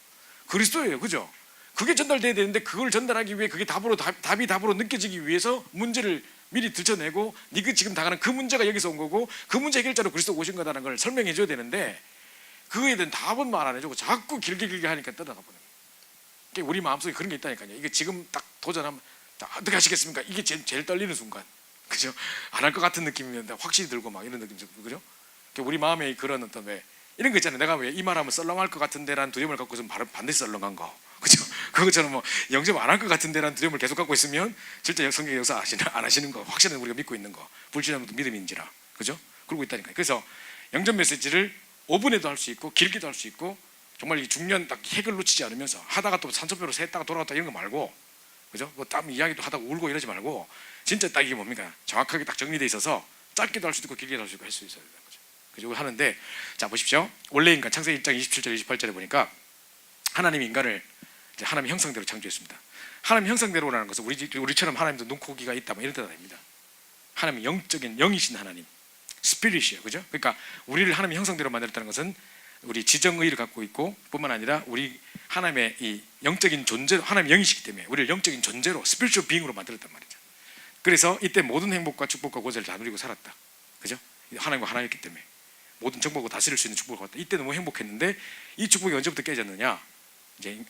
그리스도예요. 그죠? 그게 전달돼야 되는데 그걸 전달하기 위해 그게 답이 답으로 느껴지기 위해서 문제를 미리 들춰내고 네가 지금 당하는 그 문제가 여기서 온 거고 그 문제 해결자로 그리스도 오신 거다라는 걸 설명해 줘야 되는데 그거에 대한 답은 말 안 해주고 자꾸 길게 하니까 떠나가 버려요. 그러니까 우리 마음속에 그런 게 있다니까요. 이게 지금 딱 도전하면 어떻게 하시겠습니까? 이게 제일 떨리는 순간. 그죠? 안 할 것 같은 느낌이었는데 확실히 들고 막 이런 느낌. 그죠? 그러니까 우리 마음에 그런 어떤 왜 이런 거 있잖아요. 내가 왜 이 말하면 썰렁할 것 같은데라는 두려움을 갖고 있으면 반드시 썰렁한 거. 그죠? 그것처럼 뭐 영접 안 할 것 같은데라는 두려움을 계속 갖고 있으면 절대 성경 역사 안 하시는 거 확실히 우리가 믿고 있는 거 불신하면 믿음인지라. 그죠? 그러고 있다니까요. 그래서 영접 메시지를 5분에도 할 수 있고 길게도 할 수 있고 정말 이 중요한 딱 핵을 놓치지 않으면서 하다가 또 산소표로 샜다가 돌아왔다 이런 거 말고 그죠? 뭐 땀 이야기도 하다가 울고 이러지 말고 진짜 딱 이게 뭡니까? 정확하게 딱 정리돼 있어서 짧게도 할 수 있고 길게도 할 수 있고 할 수 있어야 되는 거죠. 그죠? 하는데 자 보십시오. 원래 인간 창세기 1장 27절 28절에 보니까 하나님이 인간을 이제 하나님의 형상대로 창조했습니다. 하나님 형상대로라는 것은 우리처럼 하나님도 눈코기가 있다 뭐 이런 뜻 아닙니다. 하나님은 영적인 영이신 하나님, 스피릿이에요, 그죠? 그러니까 우리를 하나님의 형상대로 만들었다는 것은 우리 지정의를 갖고 있고 뿐만 아니라 우리 하나님의 이 영적인 존재로 하나님의 영이시기 때문에 우리를 영적인 존재로 스피리추얼 비잉으로 만들었단 말이죠. 그래서 이때 모든 행복과 축복과 고세를 다 누리고 살았다, 그죠? 하나님과 하나였기 때문에 모든 정복을 다스릴 수 있는 축복을 받았다. 이때 너무 행복했는데 이 축복이 언제부터 깨졌느냐? 이제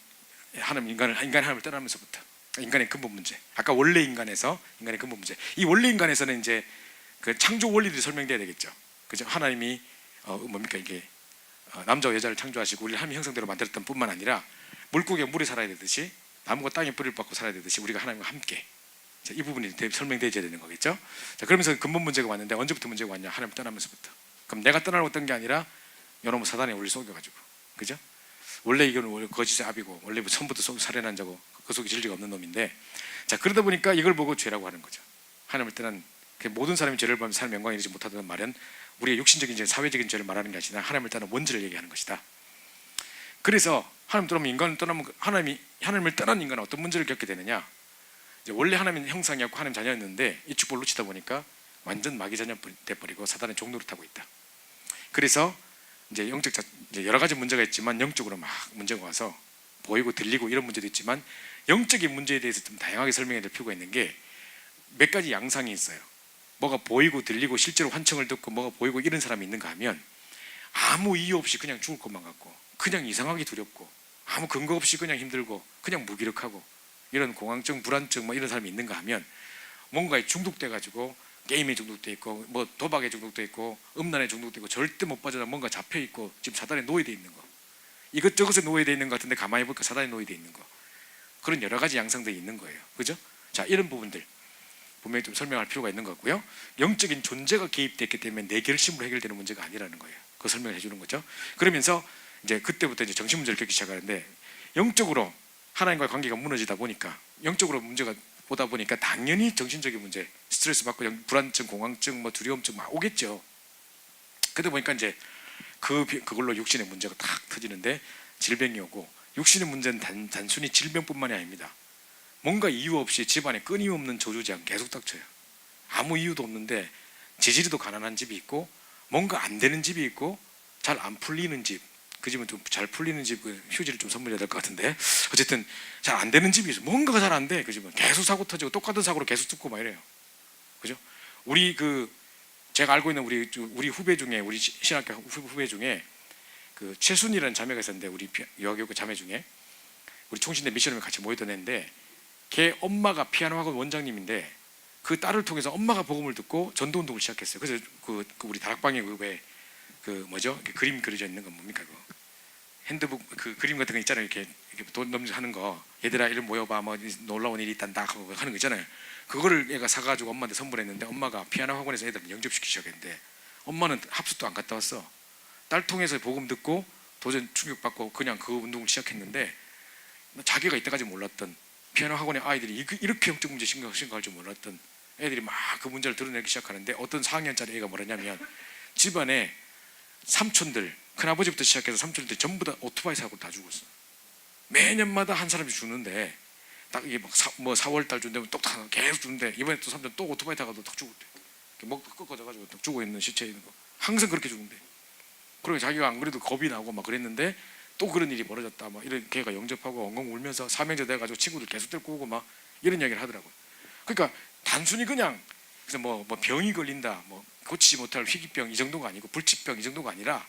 인간이 하나님을 떠나면서부터 인간의 근본 문제. 아까 원래 인간에서 인간의 근본 문제. 이 원래 인간에서는 이제 그 창조 원리들이 설명돼야 되겠죠. 그죠? 하나님이 뭡니까 이게 남자와 여자를 창조하시고 우리를 하나님의 형상대로 만들었던 뿐만 아니라 물고기가 물에 살아야 되듯이 나무가 땅에 뿌리를 받고 살아야 되듯이 우리가 하나님과 함께 자, 이 부분이 설명돼야 되는 거겠죠. 자, 그러면서 근본 문제가 왔는데 언제부터 문제가 왔냐? 하나님 떠나면서부터. 그럼 내가 떠나려고 했던 게 아니라 여러분 사단이 우리를 속여가지고, 그죠? 원래 이건 거짓의 압이고 원래 처음부터 살인한 자고 그 속에 진리가 없는 놈인데, 자 그러다 보니까 이걸 보고 죄라고 하는 거죠. 하나님을 떠난 모든 사람이 죄를 범하면 사람 영광에 이르지 못하다는 말은 우리의 육신적인 죄, 사회적인 죄를 말하는 게 아니라 하나님을 떠난 원죄를 얘기하는 것이다. 그래서 하나님 떠나면 인간을 떠나면 하나님을 떠난 인간은 어떤 문제를 겪게 되느냐? 이제 원래 하나님 형상이었고 하나님 자녀였는데 이 축복을 놓치다 보니까 완전 마귀 자녀 돼버리고 사단의 종노릇 하고 있다. 그래서 이제 이제 여러 가지 문제가 있지만 영적으로 막 문제가 와서 보이고 들리고 이런 문제도 있지만 영적인 문제에 대해서 좀 다양하게 설명해야 될 필요가 있는 게 몇 가지 양상이 있어요. 뭐가 보이고 들리고 실제로 환청을 듣고 뭐가 보이고 이런 사람이 있는가 하면 아무 이유 없이 그냥 죽을 것만 같고 그냥 이상하게 두렵고 아무 근거 없이 그냥 힘들고 그냥 무기력하고 이런 공황증, 불안증 뭐 이런 사람이 있는가 하면 뭔가에 중독돼 가지고 게임에 중독돼 있고 뭐 도박에 중독돼 있고 음란에 중독돼 있고 절대 못 빠져나 뭔가 잡혀 있고 지금 사단에 노예돼 있는 거 이것저것에 노예돼 있는 것 같은데 가만히 보니까 사단에 노예돼 있는 거 그런 여러 가지 양상들이 있는 거예요. 그죠? 자 이런 부분들 분명히 좀 설명할 필요가 있는 것 같고요. 영적인 존재가 개입됐기 때문에 내 결심으로 해결되는 문제가 아니라는 거예요. 그 설명을 해주는 거죠. 그러면서 이제 그때부터 이제 정신 문제를 겪기 시작하는데 영적으로 하나님과의 관계가 무너지다 보니까 영적으로 문제가 오다 보니까 당연히 정신적인 문제, 스트레스 받고 불안증, 공황증, 뭐 두려움증 막 오겠죠. 그러다 보니까 이제 그걸로 육신의 문제가 탁 터지는데 질병이 오고 육신의 문제는 단순히 질병뿐만이 아닙니다. 뭔가 이유 없이 집안에 끊임없는 저주제한 계속 닥쳐요. 아무 이유도 없는데 재질이도 가난한 집이 있고 뭔가 안 되는 집이 있고 잘 안 풀리는 집, 그 집은 좀 잘 풀리는 집 휴지를 좀 선물해야 될 것 같은데 어쨌든 잘 안 되는 집이 있어. 뭔가가 잘 안 돼. 그 집은 계속 사고 터지고 똑같은 사고로 계속 죽고 막 이래요. 그죠? 우리 제가 알고 있는 우리 후배 중에 우리 신학교 후배 중에 그 최순이라는 자매가 있었는데 우리 유아교육 자매 중에 우리 총신대 미션을 같이 모이던 애인데 걔 엄마가 피아노 학원 원장님인데 그 딸을 통해서 엄마가 복음을 듣고 전도 운동을 시작했어요. 그래서 그 우리 다락방에 그 뭐죠? 이렇게 그림 그려져 있는 건 뭡니까? 그 핸드북 그 그림 같은 거 있잖아요. 이렇게 돈 넘하는 거. 얘들아 이리 모여봐. 뭐 놀라운 일이 있단다 하고 하는 거 있잖아요. 그거를 얘가 사가지고 엄마한테 선물했는데 엄마가 피아노 학원에서 애들 영접시키기 시작했는데 엄마는 합숙도 안 갔다 왔어. 딸 통해서 복음 듣고 도전 충격받고 그냥 그 운동을 시작했는데 자기가 이때까지 몰랐던 피아노 학원의 아이들이 이렇게 영적 문제 심각할 줄 몰랐던 애들이 막 그 문제를 드러내기 시작하는데 어떤 4학년짜리 애가 뭐랬냐면 집안에 삼촌들 큰아버지부터 시작해서 삼촌들 전부 다 오토바이 사고 다 죽었어. 매년마다 한 사람씩 죽는데 딱 이게 막 4월달 준다면 똑 계속 죽는데 이번에 또 삼촌 또 오토바이 타가도 딱 죽었대. 목 꺾어져가지고 죽어 있는 시체 있는 거 항상 그렇게 죽는데. 그리고 자기가 안 그래도 겁이 나고 막 그랬는데 또 그런 일이 벌어졌다. 막 이런 걔가 영접하고 엉엉 울면서 사명제 돼가지고 친구들 계속 데리고 오고 막 이런 이야기를 하더라고요. 그러니까 단순히 그냥 그래서 뭐 병이 걸린다, 뭐 고치지 못할 희귀병 이 정도가 아니고 불치병 이 정도가 아니라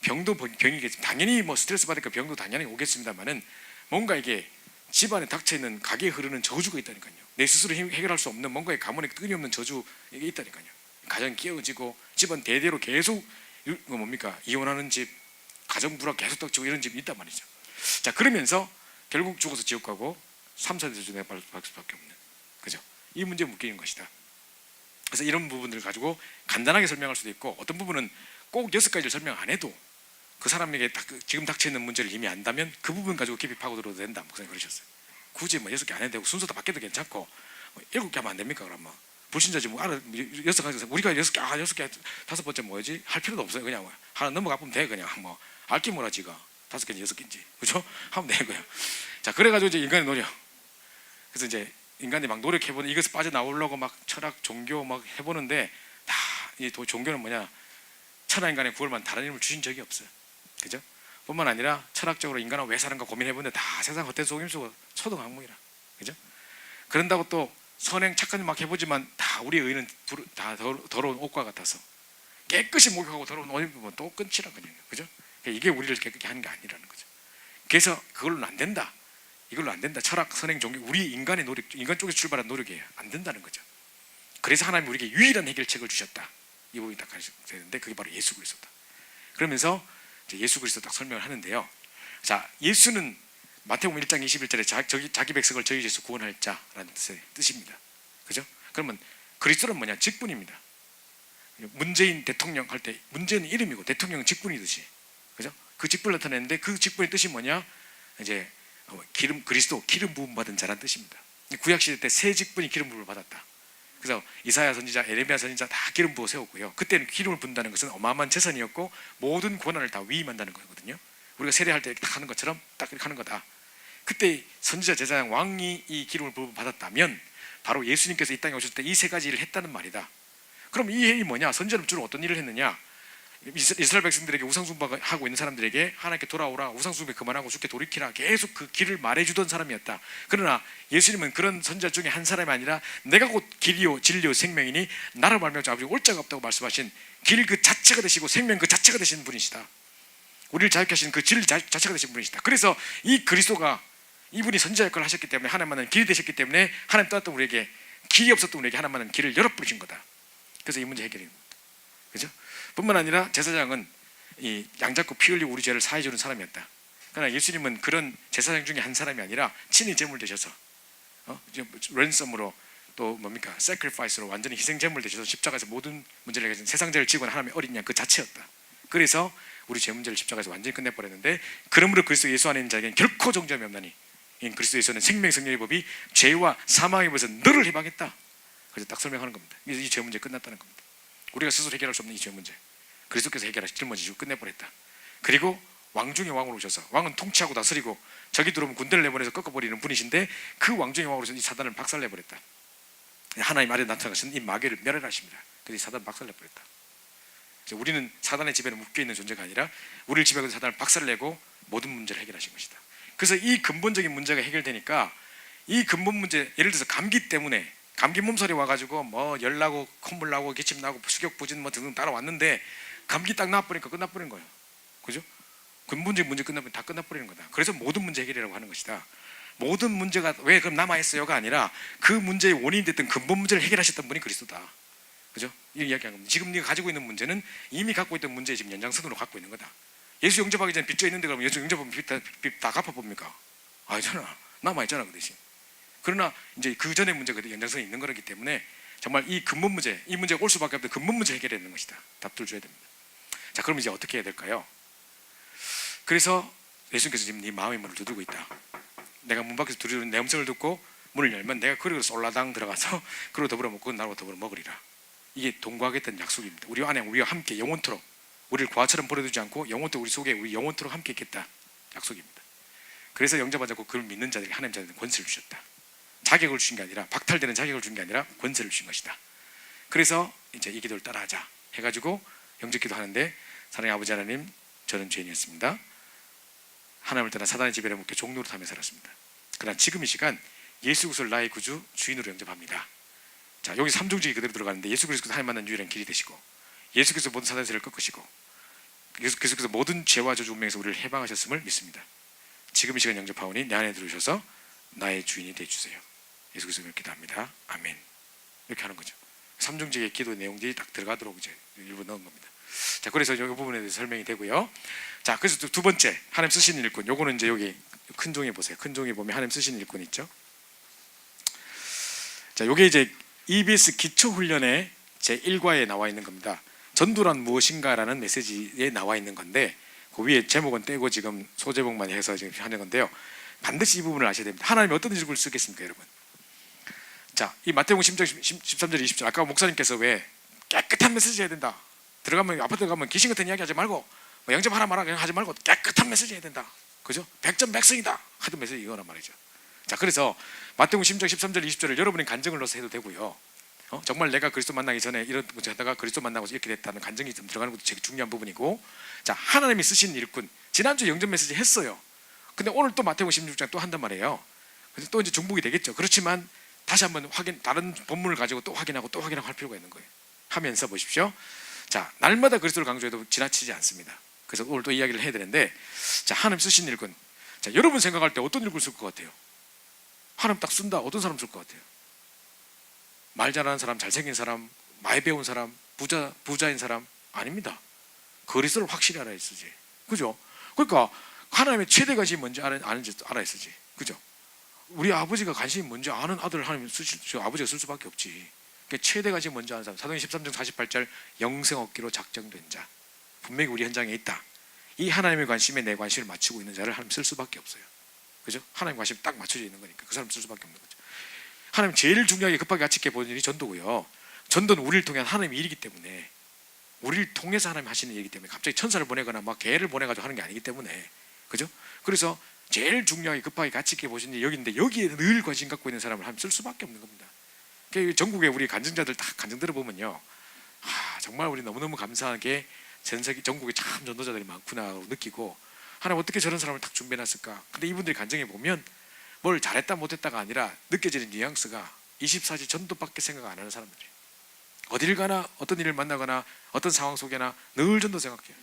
병도 병이겠지. 당연히 뭐 스트레스 받으니까 병도 당연히 오겠습니다만은 뭔가 이게 집안에 닥쳐 있는 가게에 흐르는 저주가 있다니까요. 내 스스로 해결할 수 없는 뭔가의 가문에 끊임없는 저주 이게 있다니까요. 가정이 깨어지고 집안 대대로 계속 뭡니까 이혼하는 집, 가정 불화 계속 닥치고 이런 집이 있단 말이죠. 자 그러면서 결국 죽어서 지옥 가고 3, 4대 중에 발 수밖에 없는 그죠? 이 문제에 묶이는 것이다. 그래서 이런 부분들을 가지고 간단하게 설명할 수도 있고 어떤 부분은 꼭 6가지를 설명 안 해도 그 사람에게 지금 닥쳐 있는 문제를 이미 안다면 그 부분 가지고 깊이 파고들어도 된다. 목사님 그러셨어요. 굳이 뭐 6개 안 해도 되고 순서도 바뀌어도 괜찮고 7개 하면 안 됩니까? 그럼 뭐 불신자지 뭐 알아 6가지 우리가 6개 6개 5번째 뭐지? 할 필요도 없어요. 그냥 하나 넘어가 보면 돼. 그냥 뭐 알게 뭐라 지가 5개인지 6개인지 그죠? 하면 되고요. 자 그래가지고 이제 인간의 노력. 그래서 이제 인간이 막 노력해보는 이것을 빠져나오려고 막 철학 종교 막 해보는데 다 이 종교는 뭐냐 천하 인간의 구원만 다른 이름을 주신 적이 없어요. 그죠? 뿐만 아니라 철학적으로 인간은 왜 사는가 고민해보는데 다 세상 헛된 속임수고 초등학문이라 그죠? 그런다고 또 선행 착한 일 막 해보지만 다 우리의 의는 다 더러운 옷과 같아서 깨끗이 목욕하고 더러운 옷 입으면 또 끊치라 그냥 그죠? 이게 우리를 깨끗게 하는 게 아니라는 거죠. 그래서 그걸로는 안 된다. 이걸로 안 된다. 철학, 선행, 종교 우리 인간의 노력, 인간 쪽에서 출발한 노력이에요. 안 된다는 거죠. 그래서 하나님이 우리에게 유일한 해결책을 주셨다. 이 부분이 딱 가르쳐야 되는데 그게 바로 예수 그리스도다. 그러면서 이제 예수 그리스도 딱 설명을 하는데요. 자, 예수는 마태복음 1장 21절에 자기 백성을 저희 죄에서 구원할 자라는 뜻입니다. 그죠? 그러면 그리스도는 뭐냐? 직분입니다. 문재인 대통령 할 때 문재인은 이름이고 대통령은 직분이듯이 그죠? 그 직분을 나타내는데 그 직분의 뜻이 뭐냐? 이제 그리스도 기름 부음 받은 자란 뜻입니다. 구약 시대 때 새 직분이 기름 부음을 받았다. 그래서 이사야 선지자, 에레미야 선지자 다 기름 부어 세웠고요. 그때는 기름을 붓는다는 것은 어마어마한 재산이었고 모든 권한을 다 위임한다는 거거든요. 우리가 세례할 때 딱 하는 것처럼 딱 이렇게 하는 거다. 그때 선지자, 제사장, 왕이 이 기름을 부어 받았다면 바로 예수님께서 이 땅에 오셨을 때 이 세 가지 일을 했다는 말이다. 그럼 이 일이 뭐냐? 선지자는 주로 어떤 일을 했느냐? 이스라엘 백성들에게 우상숭배하고 있는 사람들에게 하나님께 돌아오라, 우상숭배 그만하고 주께 돌이키라, 계속 그 길을 말해주던 사람이었다. 그러나 예수님은 그런 선지자 중에 한 사람이 아니라 내가 곧 길이요 진리요 생명이니 나를 말미암아 아버지 올 자가 없다고 말씀하신 길 그 자체가 되시고 생명 그 자체가 되시는 분이시다. 우리를 자유케 하신 그 진리 자체가 되신 분이시다. 그래서 이 그리스도가 이분이 선지자 역할을 하셨기 때문에 하나님만은 길이 되셨기 때문에 하나님 떠났던 우리에게 길이 없었던 우리에게 하나님만은 길을 열어버리신 거다. 그래서 이 문제 해결이 됩니다. 그죠? 뿐만 아니라 제사장은 이 양잡고 피 흘리고 우리 죄를 사해주는 사람이었다. 그러나 예수님은 그런 제사장 중에 한 사람이 아니라 친히 제물 되셔서 랜섬으로 또 뭡니까 sacrifice로 완전히 희생 제물 되셔서 십자가에서 모든 문제를 해결하신 세상 죄를 지고 하나님의 어린 양 그 자체였다. 그래서 우리 죄 문제를 십자가에서 완전히 끝내버렸는데 그러므로 그리스도 예수 안에 있는 자에게는 결코 정죄함이 없나니 인 그리스도 예수는 생명 성령의 법이 죄와 사망의 법에서 너를 해방했다. 그래서 딱 설명하는 겁니다. 이 죄 문제 끝났다는 겁니다. 우리가 스스로 해결할 수 없는 이 죄 문제 그리스도께서 해결하시 짊어지시고 끝내버렸다. 그리고 왕 중의 왕으로 오셔서 왕은 통치하고 다스리고 적이 들어오면 군대를 내보내서 꺾어버리는 분이신데 그 왕 중의 왕으로 오셔서 이 사단을 박살내버렸다. 하나님 아래 나타나신 이 마귀를 멸하십니다. 그래서 이 사단을 박살내버렸다. 우리는 사단의 지배에 묶여있는 존재가 아니라 우리를 지배하는 사단을 박살내고 모든 문제를 해결하신 것이다. 그래서 이 근본적인 문제가 해결되니까 이 근본 문제, 예를 들어서 감기 때문에 감기 몸살이 와가지고 뭐 열 나고 콧물 나고 기침 나고 수격 부진 뭐 등등 따라왔는데 감기 딱 나와버리니까 끝나버린 거예요. 그죠? 근본적인 문제 끝나면 다 끝나버리는 거다. 그래서 모든 문제 해결이라고 하는 것이다. 모든 문제가 왜 그럼 남아있어요가 아니라 그 문제의 원인이 됐던 근본 문제를 해결하셨던 분이 그리스도다. 그죠? 이 이야기하는 겁니다. 지금 네가 가지고 있는 문제는 이미 갖고 있던 문제의 지금 연장선으로 갖고 있는 거다. 예수 영접하기 전에 빚져 있는데 그러면 예수 영접하면 빚다 갚아봅니까? 아니잖아. 남아있잖아 그 대신. 그러나 이제 그 전의 문제가 연장선이 있는 거기 때문에 정말 이 근본 문제, 이 문제가 올 수밖에 없는 근본 문제 해결해야 되는 것이다. 답을 줘야 됩니다. 자, 그럼 이제 어떻게 해야 될까요? 그래서 예수님께서 지금 네 마음의 문을 두드리고 있다. 내가 문 밖에서 두드리는 내 음성을 듣고 문을 열면 내가 그리고 솔라당 들어가서 그리고 더불어 먹고 나로 더불어 먹으리라. 이게 동거하겠다는 약속입니다. 우리 안에 우리와 함께 영원토록 우리를 과처럼 버려두지 않고 영원토록 우리 속에 우리 영원토록 함께 있겠다. 약속입니다. 그래서 영접하지 않고 그를 믿는 자들에게 하나님 자들은 권세를 주셨다. 자격을 주신 게 아니라 박탈되는 자격을 준 게 아니라 권세를 주신 것이다. 그래서 이제 이 기도를 따라하자 해가지고 영접기도 하는데 사랑의 아버지 하나님, 저는 죄인이었습니다. 하나님을 떠나 사단의 지배를 묶여 종노릇 하며 살았습니다. 그러나 지금 이 시간 예수 그리스도를 나의 구주 주인으로 영접합니다. 자, 여기 삼종직이 그대로 들어가는데 예수 그리스도가 하나님 만난 유일한 길이 되시고 예수 그리스도 모든 사단의 죄를 꺾으시고 예수 그리스도 모든 죄와 저주 운명에서 우리를 해방하셨음을 믿습니다. 지금 이 시간 영접하오니 내 안에 들어오셔서 나의 주인이 되어주세요. 예수 그리스도 이렇게 기도합니다. 아멘. 이렇게 하는 거죠. 삼종직의 기도 내용들이 딱 들어가도록 이제 일부 넣은 겁니다. 자, 그래서 이 부분에 대해서 설명이 되고요. 자, 그래서 두 번째 하나님 쓰시는 일꾼. 요거는 이제 여기 큰 종이 보세요. 큰 종이 보면 하나님 쓰시는 일꾼 있죠. 자, 요게 이제 EBS 기초훈련의 제 1과에 나와 있는 겁니다. 전도란 무엇인가라는 메시지에 나와 있는 건데 그 위에 제목은 떼고 지금 소제목만 해서 지금 하는 건데요. 반드시 이 부분을 아셔야 됩니다. 하나님이 어떤 일꾼을 쓰겠습니까, 여러분? 자, 이 마태복음 13절 20절 아까 목사님께서 왜 깨끗한 메시지 해야 된다. 들어가면 아파트 가면 귀신 같은 이야기 하지 말고 뭐 영접 하나 말아 그냥 하지 말고 깨끗한 메시지 해야 된다. 그죠? 100점 백승이다. 하던 메시지 이거란 말이죠. 자, 그래서 마태복음 13절 20절을 여러분의 간증을 넣어서 해도 되고요. 정말 내가 그리스도 만나기 전에 이런 문제 하다가 그리스도 만나고 이렇게 됐다는 간증이 좀 들어가는 것도 되게 중요한 부분이고, 자, 하나님이 쓰신 일꾼. 지난주 영접 메시지 했어요. 근데 오늘 또 마태복음 16장 또 한단 말이에요. 그래서 또 이제 중복이 되겠죠. 그렇지만 다시 한번 다른 본문을 가지고 또 확인하고 할 필요가 있는 거예요. 하면서 보십시오. 자, 날마다 그리스도를 강조해도 지나치지 않습니다. 그래서 오늘 또 이야기를 해야 되는데, 자, 하나님 쓰신 일꾼. 자, 여러분 생각할 때 어떤 일꾼 쓸 것 같아요? 하나님 딱 쓴다. 어떤 사람 쓸 것 같아요? 말 잘하는 사람, 잘생긴 사람, 많이 배운 사람, 부자인 사람? 아닙니다. 그리스도를 확실히 알아야 쓰지. 그죠? 그러니까 하나님의 최대 관심이 뭔지 아는지 알아야 쓰지. 그죠? 우리 아버지가 관심이 뭔지 아는 아들을 하나님 아버지가 쓸 수밖에 없지. 그러니까 최대 관심이 뭔지 아는 사람. 사도행전 13장 48절 영생 얻기로 작정된 자. 분명히 우리 현장에 있다. 이 하나님의 관심에 내 관심을 맞추고 있는 자를 하나님 쓸 수밖에 없어요. 그죠? 하나님 관심 딱 맞춰져 있는 거니까 그 사람 쓸 수밖에 없는 거죠. 하나님 제일 중요하게 급하게 가치 있게 보는 일이 전도고요. 전도는 우리를 통한 하나님의 일이기 때문에, 우리를 통해서 하나님 하시는 일이기 때문에 갑자기 천사를 보내거나 막 개를 보내가지고 하는 게 아니기 때문에, 그죠? 그래서 제일 중요하게 급하게 가치 있게 보시는 일이 여기인데 여기에 늘 관심 갖고 있는 사람을 하나님 쓸 수밖에 없는 겁니다. 그러니까 전국에 우리 간증자들 다 간증 들어보면요, 정말 우리 너무너무 감사하게 전국에 참 전도자들이 많구나 느끼고, 하나님 어떻게 저런 사람을 딱 준비해놨을까. 근데 이분들이 간증해 보면 뭘 잘했다 못했다가 아니라 느껴지는 뉘앙스가 24시 전도밖에 생각 안 하는 사람들이에요. 어딜 가나 어떤 일을 만나거나 어떤 상황 속에나 늘 전도 생각해요.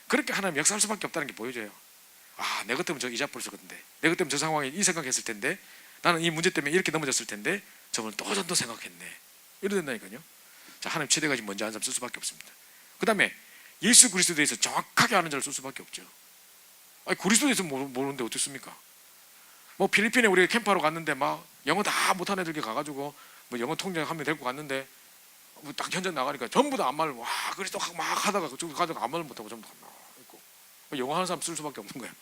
그렇게 하나님 역사할 수밖에 없다는 게 보여져요. 내 것 때문에 저 이자 볼 썼는데, 내 것 때문에 저 상황에 이 생각했을 텐데, 나는 이 문제 때문에 이렇게 넘어졌을 텐데 저분은 또 전도 생각했네. 이래 된다니까요. 자, 하나님 최대가 지금 먼저 하는 사람 쓸 수밖에 없습니다. 그 다음에 예수 그리스도에 대해서 정확하게 아는 자를 쓸 수밖에 없죠. 그리스도에 대해서 모르는데 어떻습니까? 뭐 필리핀에 우리가 캠프하러 갔는데 막 영어 다 못하는 애들이 가가지고 뭐 영어 통역 한 명 데리고 갔는데 뭐 딱 현장 나가니까 전부 다 안말을 그리스도 막 하다가 그쪽 가다가 안말을 못하고 전부 다 있고, 영어 하는 사람 쓸 수밖에 없는 거예요.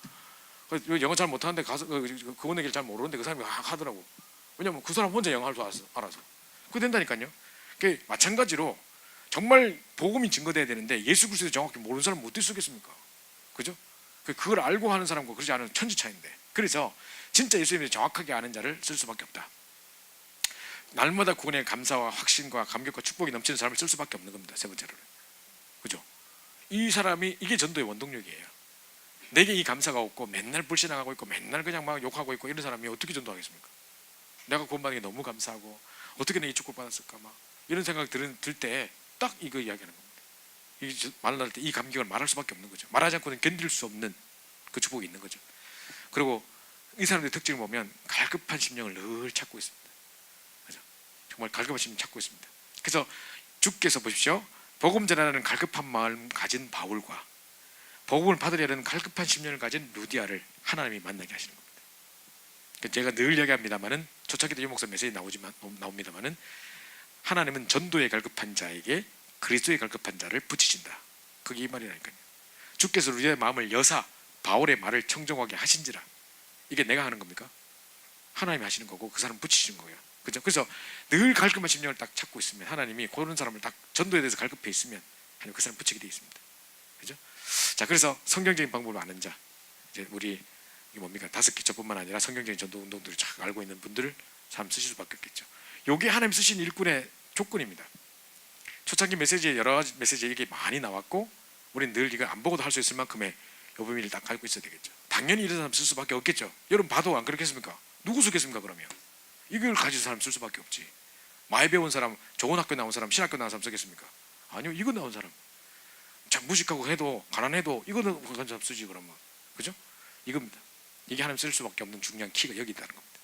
그래서 영어 잘 못하는데 가서 그분의 길 잘 모르는데 그 사람이 하더라고. 왜냐면 그 사람 혼자 영어 할 줄 알아서. 그게 된다니까요. 그게 마찬가지로 정말 복음이 증거돼야 되는데 예수 그리스도 정확히 모르는 사람 못 쓰겠습니까? 그죠? 그걸 알고 하는 사람과 그러지 않은 천지 차이인데, 그래서 진짜 예수님을 정확하게 아는 자를 쓸 수밖에 없다. 날마다 구원의 감사와 확신과 감격과 축복이 넘치는 사람을 쓸 수밖에 없는 겁니다. 세 번째로는, 그죠? 이 사람이, 이게 전도의 원동력이에요. 내게 이 감사가 없고 맨날 불신앙하고 있고 맨날 그냥 막 욕하고 있고 이런 사람이 어떻게 전도하겠습니까? 내가 구원받는 게 너무 감사하고 어떻게 내가 이 축복 받았을까 막 이런 생각 들 때 딱 이거 이야기하는 겁니다. 말할 때 이 감격을 말할 수밖에 없는 거죠. 말하지 않고는 견딜 수 없는 그 축복이 있는 거죠. 그리고 이 사람들의 특징을 보면 갈급한 심령을 늘 찾고 있습니다. 그죠? 정말 갈급한 심령 찾고 있습니다. 그래서 주께서 보십시오. 복음 전하는 갈급한 마음 가진 바울과 복음을 받으려는 갈급한 심령을 가진 루디아를 하나님이 만나게 하시는 겁니다. 제가 늘 이야기합니다만은 초창기도 유목사 메시지 나옵니다만은 하나님은 전도에 갈급한 자에게 그리스도의 갈급한 자를 붙이신다. 그게 이 말이라니까요. 주께서 루디아의 마음을 여사 바울의 말을 청정하게 하신지라. 이게 내가 하는 겁니까? 하나님이 하시는 거고 그 사람 붙이시는 거예요. 그죠? 그래서 늘 갈급한 심령을 딱 찾고 있으면 하나님이 그런 사람을 딱 전도에 대해서 갈급해 있으면 하나님 그 사람 붙이게 되어 있습니다. 그죠? 자, 그래서 성경적인 방법을 아는 자, 이제 우리 이게 뭡니까? 5기초뿐만 아니라 성경적인 전도 운동들을 잘 알고 있는 분들을 참 쓰실 수밖에 없겠죠. 요게 하나님 쓰신 일꾼의 조건입니다. 초창기 메시지에 여러 가지 메시지 이게 많이 나왔고 우리는 늘 이걸 안 보고도 할 수 있을 만큼의 요 범위를 딱 갖고 있어야 되겠죠. 당연히 이런 사람 쓸 수밖에 없겠죠. 여러분 봐도 안 그렇겠습니까? 누구 쓰겠습니까 그러면? 이걸 가진 사람 쓸 수밖에 없지. 많이 배운 사람, 좋은 학교 나온 사람, 신학교 나온 사람 쓰겠습니까? 아니요, 이거 나온 사람. 참 무식하고 해도 가난해도 이거는 그런 사람 쓰지 그러면. 그죠? 이겁니다. 이게 하나님 쓸 수밖에 없는 중요한 키가 여기 있다는 겁니다.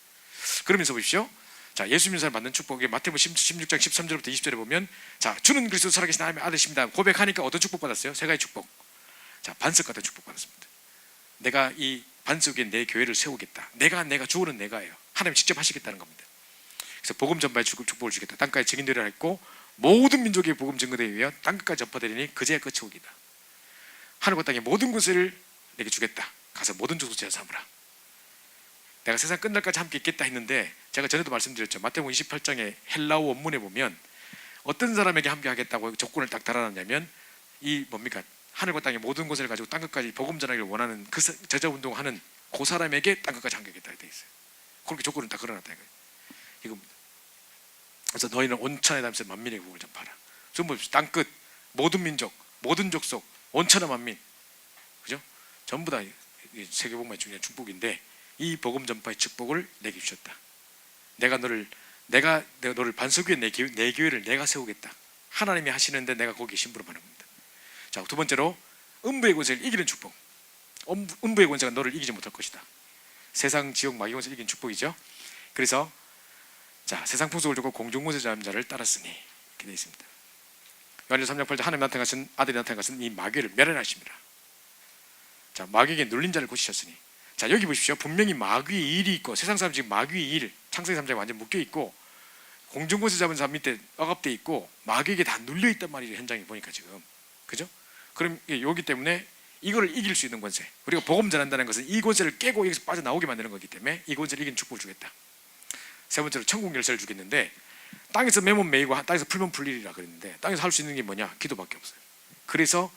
그러면서 보십시오. 자, 예수 믿는 사람 받는 축복에 마태복음 16장 13절부터 20절에 보면 자, 주는 그리스도 살아계신 하나님의 아들이십니다. 고백하니까 어떤 축복 받았어요? 세 가지 축복. 자, 반석 같은 축복 받았습니다. 내가 이 반석에 내 교회를 세우겠다. 내가 주어는 내가예요. 하나님 직접 하시겠다는 겁니다. 그래서 복음 전파에 축복을 주겠다. 땅까지 증인되리라 했고 모든 민족의 복음 증거되기 위하여 땅끝까지 전파되리니 그제야 끝이 오기다. 하늘과 땅의 모든 것을 내게 주겠다. 가서 모든 족속 제자 삼으라. 내가 세상 끝날까지 함께 있겠다 했는데 제가 전에도 말씀드렸죠. 마태복음 28장의 헬라어 원문에 보면 어떤 사람에게 함께 하겠다고 조건을 딱 달아놨냐면 이 뭡니까? 하늘과 땅의 모든 것을 가지고 땅끝까지 복음 전하기를 원하는 그 제자 운동하는 그 사람에게 땅끝까지 함께 하겠다 돼 있어요. 그렇게 조건을 딱 걸어놨다 이거예요. 이겁니다. 그래서 너희는 온천에 다니면서 만민의 복음을 전파하라. 전부 땅끝, 모든 민족, 모든 족속, 온천의 만민, 그죠? 전부 다 세계복음의 중요한 축복인데 이 복음 전파의 축복을 내게 주셨다. 내가 너를 반석 위에 내 교회를 내가 세우겠다. 하나님이 하시는데 내가 거기에 심부름하는 겁니다. 자, 두 번째로 음부의 권세를 이기는 축복. 음부의 권세가 너를 이기지 못할 것이다. 세상 지옥 마귀 권세를 이긴 축복이죠. 그래서 자, 세상 풍속을 듣고 공중 권세 잡은 자를 따랐으니 이렇게 되어 있습니다. 요한일서 3장 8절 하나님 나타나신 아들이 나타난 것은 이 마귀를 멸하십니다. 자, 마귀에게 눌린 자를 고치셨으니 자, 여기 보십시오. 분명히 마귀의 일이 있고 세상 사람 지금 마귀의 일 창세기 3장에 완전 묶여 있고 공중 권세 잡은 사람 밑에 억압돼 있고 마귀에게 다 눌려 있단 말이죠. 현장에 보니까 지금 그죠? 그럼 여기 때문에 이거를 이길 수 있는 권세, 우리가 복음 전한다는 것은 이 권세를 깨고 여기서 빠져나오게 만드는 거기 때문에 이 권세를 이기는 축복을 주겠다. 세 번째로 천국 열쇠를 주겠는데 땅에서 매면 매이고 땅에서 풀면 풀리리라 그랬는데 땅에서 할 수 있는 게 뭐냐? 기도밖에 없어요. 그래서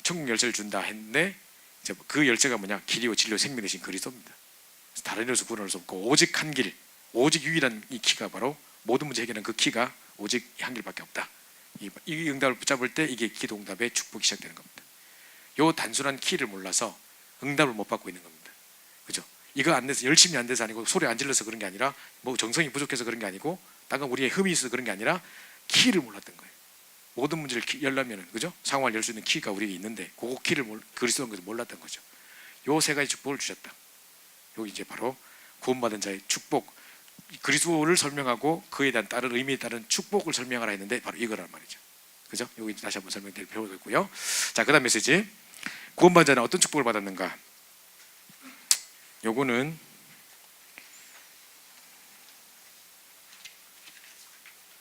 천국 열쇠를 준다 했는데 이제 그 열쇠가 뭐냐? 길이요 진리요 생명 되신 그리스도입니다. 다른 일로서 구원할 수 없고 오직 한 길, 오직 유일한 이 키가 바로 모든 문제 해결하는 그 키가 오직 한 길밖에 없다. 이 응답을 붙잡을 때 이게 기도 응답의 축복이 시작되는 겁니다. 요 단순한 키를 몰라서 응답을 못 받고 있는 겁니다. 그죠? 이거 안 돼서 열심히 안 돼서 아니고 소리 안 질러서 그런 게 아니라 뭐 정성이 부족해서 그런 게 아니고 다른 우리의 흠이 있어서 그런 게 아니라 키를 몰랐던 거예요. 모든 문제를 열려면은 그죠? 상황을 열 수 있는 키가 우리에게 있는데 그 키를 그리스도인 것을 몰랐던 거죠. 요 세 가지 축복을 주셨다. 여기 이제 바로 구원받은 자의 축복, 그리스도를 설명하고 그에 대한 다른 의미에 따른 축복을 설명하라 했는데 바로 이거란 말이죠. 그죠? 여기 다시 한번 설명드릴 필요가 있고요. 자, 그다음 메시지. 구원받은 자는 어떤 축복을 받았는가? 요거는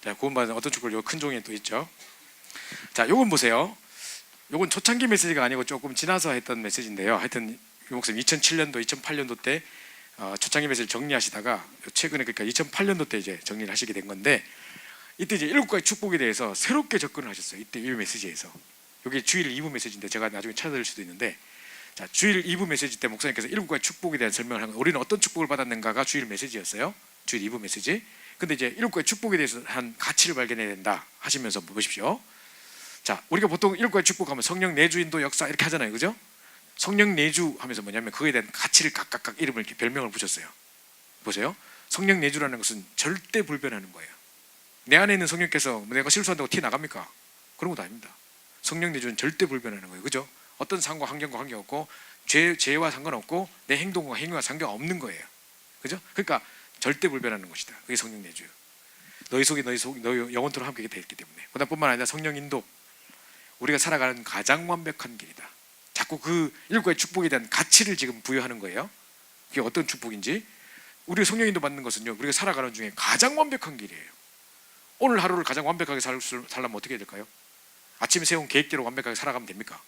자, 구원받은 어떤 축복을 요 큰 종이에 또 있죠. 자, 요건 보세요. 요건 초창기 메시지가 아니고 조금 지나서 했던 메시지인데요. 하여튼 유 목사님 2007년도, 2008년도 때 초창기 메시지를 정리하시다가 최근에 그러니까 2008년도 때 이제 정리를 하시게 된 건데 이때 이제 7가지 축복에 대해서 새롭게 접근을 하셨어요. 이때 이 메시지에서. 여기 주일 2부 메시지인데 제가 나중에 찾아드릴 수도 있는데 자, 주일 2부 메시지 때 목사님께서 7가지 축복에 대한 설명을 한 거예요. 우리는 어떤 축복을 받았는가가 주일 메시지였어요. 주일 2부 메시지. 근데 이제 7가지 축복에 대해서 한 가치를 발견해야 된다 하시면서 보십시오. 자, 우리가 보통 7가지 축복하면 성령 내주인도 역사 이렇게 하잖아요. 그죠? 성령 내주 하면서 뭐냐면 그거에 대한 가치를 각각 이름을 이렇게 별명을 붙였어요. 보세요. 성령 내주라는 것은 절대 불변하는 거예요. 내 안에 있는 성령께서 내가 실수한다고 티 나갑니까? 그런 것도 아닙니다. 성령 내주는 절대 불변하는 거예요. 그죠? 어떤 상황과 환경과 관계없고 죄와 상관없고 내 행동과 행위와 상관없는 거예요. 그죠? 그러니까 절대 불변하는 것이다. 그게 성령 내주요. 너희 속이 너희 영원토록 함께 되기 때문에. 그다음뿐만 아니라 성령 인도. 우리가 살아가는 가장 완벽한 길이다. 자꾸 그 일곱 가지 축복에 대한 가치를 지금 부여하는 거예요. 그게 어떤 축복인지. 우리가 성령 인도 받는 것은요, 우리가 살아가는 중에 가장 완벽한 길이에요. 오늘 하루를 가장 완벽하게 살려면 어떻게 해야 될까요? 아침에 세운 계획대로 완벽하게 살아가면 됩니까?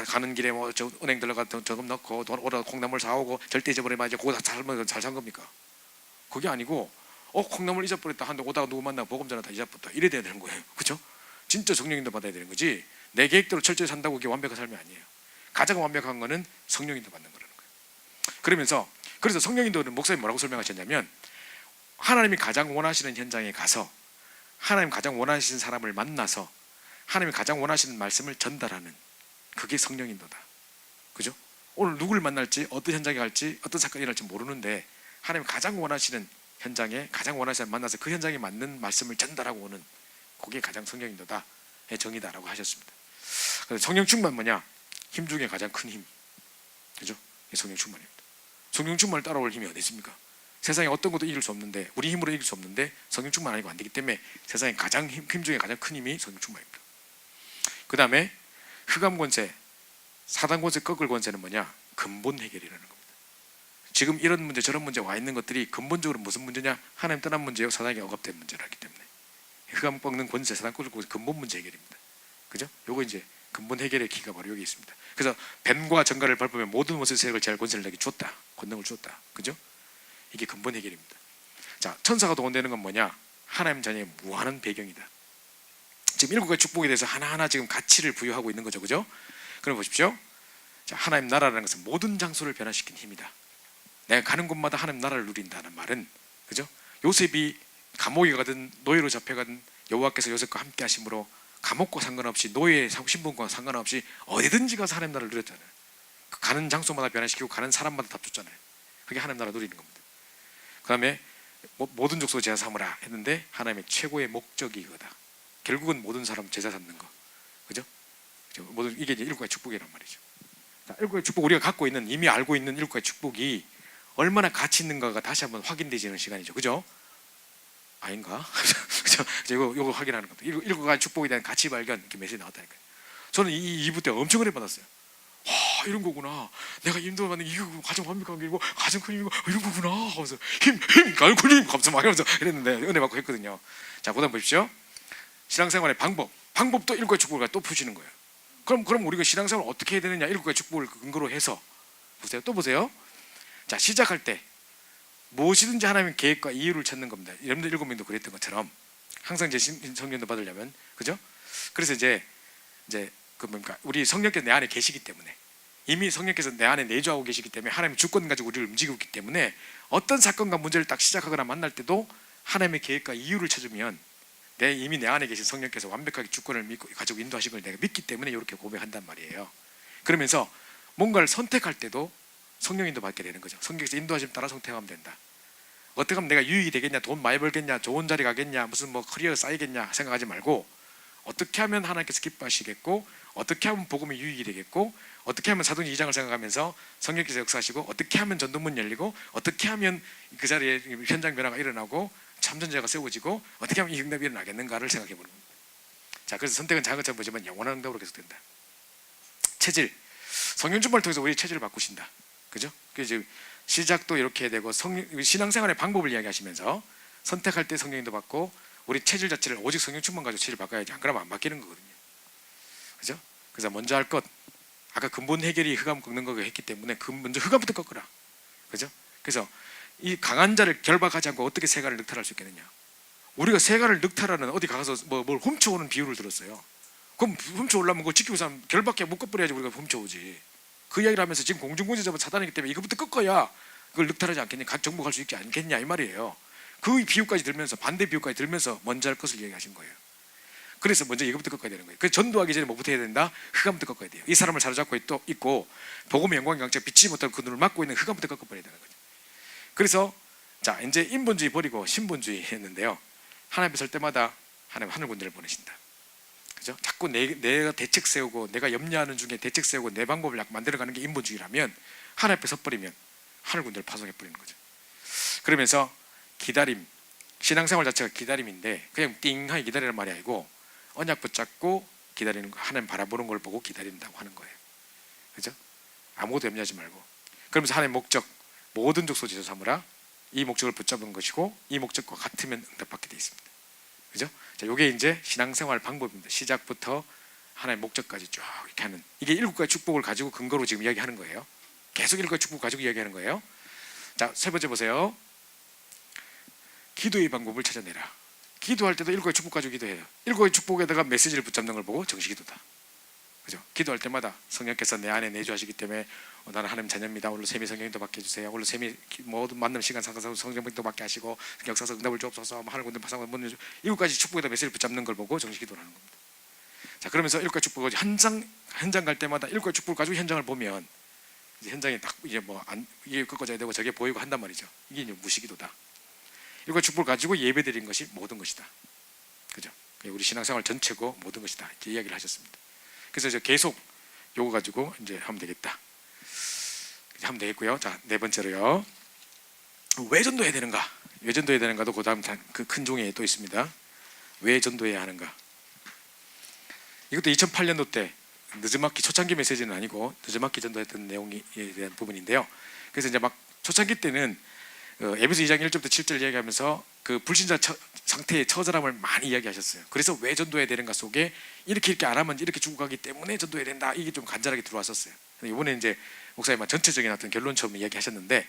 가는 길에 뭐 저 은행 들러가 저금 넣고 돈 오다 콩나물 사오고 절대 잊어버리면 이제 그거 다 잘 산 겁니까? 그게 아니고 콩나물 잊어버렸다 한데 오다가 누구 만나고 보금 전화 다 잊어버렸다 이래 돼야 되는 거예요. 그렇죠? 진짜 성령인도 받아야 되는 거지. 내 계획대로 철저히 산다고 그게 완벽한 삶이 아니에요. 가장 완벽한 거는 성령인도 받는 거라는 거예요. 그래서 성령인도는 목사님 뭐라고 설명하셨냐면, 하나님이 가장 원하시는 현장에 가서 하나님 가장 원하시는 사람을 만나서 하나님이 가장 원하시는 말씀을 전달하는, 그게 성령인도다. 그죠? 오늘 누구를 만날지, 어떤 현장에 갈지, 어떤 사건이 일어날지 모르는데 하나님이 가장 원하시는 현장에 가장 원하시는 사람을 만나서 그 현장에 맞는 말씀을 전달하고 오는, 그게 가장 성령인도다의 정의다라고 하셨습니다. 그래서 성령 충만 뭐냐? 힘 중에 가장 큰 힘. 그죠? 성령 충만입니다. 성령 충만을 따라올 힘이 어디 있습니까? 세상에 어떤 것도 이길 수 없는데, 우리 힘으로 이길 수 없는데 성령 충만 아니고 안 되기 때문에 세상에 가장 힘 중에 가장 큰 힘이 성령 충만입니다. 그 다음에 흑암 권세, 사단 권세, 꺾을 권세는 뭐냐? 근본 해결이라는 겁니다. 지금 이런 문제 저런 문제 와 있는 것들이 근본적으로 무슨 문제냐? 하나님 떠난 문제요, 사단에게 억압된 문제라기 때문에 흑암 꺾는 권세, 사단 꺾을 권세, 근본 문제 해결입니다. 그죠? 요거 이제 근본 해결의 키가 바로 여기 있습니다. 그래서 뱀과 정갈을 밟으면 모든 것의 세력을 제할 권세를 내게 줬다, 권능을 줬다. 그죠? 이게 근본 해결입니다. 자, 천사가 동원되는 건 뭐냐? 하나님 자녀의 무한한 배경이다. 지금 일곱 가지 축복에 대해서 하나하나 지금 가치를 부여하고 있는 거죠. 그죠? 그럼 보십시오. 자, 하나님 나라라는 것은 모든 장소를 변화시킨 힘이다. 내가 가는 곳마다 하나님 나라를 누린다는 말은, 그죠? 요셉이 감옥에 가든 노예로 잡혀가든 여호와께서 요셉과 함께 하심으로 감옥과 상관없이 노예 신분과 상관없이 어디든지 가서 하나님 나라를 누렸잖아요. 가는 장소마다 변화시키고 가는 사람마다 답 줬잖아요. 그게 하나님 나라 누리는 겁니다. 그 다음에 모든 족속 제사 삼으라 했는데 하나님의 최고의 목적이 이거다. 결국은 모든 사람 제사 삼는 거. 그죠? 모든, 이게 이제 일곱 가지 축복이란 말이죠. 자, 일곱 가지 축복, 우리가 갖고 있는, 이미 알고 있는 일곱 가지 축복이 얼마나 가치 있는가가 다시 한번 확인되지는 시간이죠. 그죠? 아닌가? 그죠? 이거 확인하는 겁니다. 일곱 가지 축복에 대한 가치 발견, 이렇게 메시지 나왔다니까요. 저는 이 2부 때 엄청 은혜 받았어요. 와, 이런 거구나. 내가 인도받는 이거 가장 완벽한 길이고 가장 큰 힘이고 이런 거구나. 그래서 힘, 가장 힘, 감사 막 이러면서 이랬는데 은혜 받고 했거든요. 자, 그다음 보십시오. 신앙생활의 방법도 일곱 가지 축복을 또 푸시는 거예요. 그럼 우리가 신앙생활을 어떻게 해야 되느냐? 일곱 가지 축복을 근거로 해서 보세요. 또 보세요. 자, 시작할 때 무엇이든지 하나님의 계획과 이유를 찾는 겁니다. 여러분들 일곱 명도 그랬던 것처럼 항상 이제 성령도 받으려면, 그죠? 그래서 이제 그 뭡니까? 우리 성령께서 내 안에 계시기 때문에, 이미 성령께서 내 안에 내주하고 계시기 때문에 하나님의 주권 가지고 우리를 움직이고 있기 때문에 어떤 사건과 문제를 딱 시작하거나 만날 때도 하나님의 계획과 이유를 찾으면 이미 내 안에 계신 성령께서 완벽하게 주권을 믿고 가지고 인도하신 걸 내가 믿기 때문에 이렇게 고백한단 말이에요. 그러면서 뭔가를 선택할 때도 성령인도 받게 되는 거죠. 성령께서 인도하심 따라 선택하면 된다. 어떻게 하면 내가 유익이 되겠냐, 돈 많이 벌겠냐, 좋은 자리 가겠냐, 무슨 뭐 커리어 쌓이겠냐 생각하지 말고, 어떻게 하면 하나님께서 기뻐하시겠고, 어떻게 하면 복음이 유익이 되겠고, 어떻게 하면 사도행전 2장을 생각하면서 성령께서 역사하시고, 어떻게 하면 전도문 열리고, 어떻게 하면 그 자리에 현장 변화가 일어나고 참전자가 세워지고, 어떻게 하면 이 응답이 일어나겠는가를 생각해 보는 겁니다. 자, 그래서 선택은 작은 차 보지만 영원한 응답으로 계속된다. 체질, 성령 충만을 통해서 우리 체질을 바꾸신다. 그죠? 그래서 시작도 이렇게 해야 되고, 신앙생활의 방법을 이야기하시면서 선택할 때 성령인도 받고, 우리 체질 자체를 오직 성령 충만 가지고 체질 바꿔야지, 안 그러면 안 바뀌는 거거든요. 그죠? 그래서 먼저 할 것, 아까 근본 해결이 흑암 꺾는 거가 했기 때문에 먼저 흑암부터 꺾으라. 그죠? 그래서 이 강한 자를 결박하지 않고 어떻게 세간을 늑탈할 수 있겠느냐? 우리가 세간을 늑탈하는, 어디 가서 뭘 훔쳐오는 비유를 들었어요. 그럼 훔쳐오려면 그거 지키고 사람 결박해 묶어버려야지 우리가 훔쳐오지. 그 이야기를 하면서 지금 공중권세 잡은 사단이기 때문에 이것부터 꺾어야 그걸 늑탈하지 않겠냐, 정복할 수 있지 않겠냐 이 말이에요. 그 비유까지 들면서, 반대 비유까지 들면서 먼저 할 것을 얘기하신 거예요. 그래서 먼저 이것부터 꺾어야 되는 거예요. 그래서 전도하기 전에 뭐부터 해야 된다? 흑암부터 꺾어야 돼요. 이 사람을 사로잡고 있고 복음의 영광의 강체가 비치지 못하고 그 눈을 막고 있는 흑암부터 꺾어버려야 되는 거죠. 그래서 자, 이제 인본주의 버리고 신본주의 했는데요. 하나님 앞에 설 때마다 하나님 하늘 군대를 보내신다. 그죠? 자꾸 내가 대책 세우고 내가 염려하는 중에 대책 세우고 내 방법을 약 만들어가는 게 인본주의라면 하나님 앞에 섰버리면 하늘 군대를 파송해 버리는 거죠. 그러면서 기다림, 신앙생활 자체가 기다림인데 그냥 띵하게 기다리는 말이 아니고 언약 붙잡고 기다리는 거, 하나님 바라보는 걸 보고 기다린다고 하는 거예요. 그죠? 아무것도 염려하지 말고. 그러면서 하나님의 목적, 모든 족속 지서 삼으라, 이 목적을 붙잡은 것이고 이 목적과 같으면 응답받게 되어 있습니다. 그죠? 자, 요게 이제 신앙생활 방법입니다. 시작부터 하나님의 목적까지 쭉 이렇게 하는, 이게 7가지 축복을 가지고 근거로 지금 이야기하는 거예요. 계속 7가지 축복 가지고 이야기하는 거예요. 자, 세 번째 보세요. 기도의 방법을 찾아내라. 기도할 때도 7가지 축복 가지고 기도해요. 7가지 축복에다가 메시지를 붙잡는 걸 보고 정식기도다. 그죠? 기도할 때마다 성령께서 내 안에 내주하시기 때문에 나는 하나님 자녀입니다. 오늘 세미 성령도 받게 해주세요. 오늘 세미 모든 만남 시간 상상상 성령도 받게 하시고 역사서 응답을 주옵소서. 하늘 군대 파상을 못 내주. 7가지 축복에다 메시지를 붙잡는 걸 보고 정식기도를 하는 겁니다. 자, 그러면서 7가지 축복을 현장 갈 때마다 7가지 축복을 가지고 현장을 보면 이제 현장에 딱 이제 뭐 이게 꺾어져야 되고 저게 보이고 한단 말이죠. 이게 이제 무시기도다. 7가지 축복을 가지고 예배드린 것이 모든 것이다. 그죠? 우리 신앙생활 전체고 모든 것이다. 이렇게 이야기를 하셨습니다. 그래서 이제 계속 요거 가지고 이제 하면 되겠다. 하면 되겠고요. 자, 네 번째로요. 왜 전도해야 되는가? 왜 전도해야 되는가도 그 다음 그 큰 종이에 또 있습니다. 왜 전도해야 하는가? 이것도 2008년도 때 늦지막히 초창기 메시지는 아니고 늦지막히 전도했던 내용에 대한 부분인데요. 그래서 이제 막 초창기 때는 에베소 2장 1절부터 7절 이야기하면서 그 불신자 상태의 처절함을 많이 이야기하셨어요. 그래서 왜 전도해야 되는가 속에 이렇게 안 하면 이렇게 죽어가기 때문에 전도해야 된다. 이게 좀 간절하게 들어왔었어요. 이번에 이제 목사님 전체적인 어떤 결론처럼 이야기하셨는데,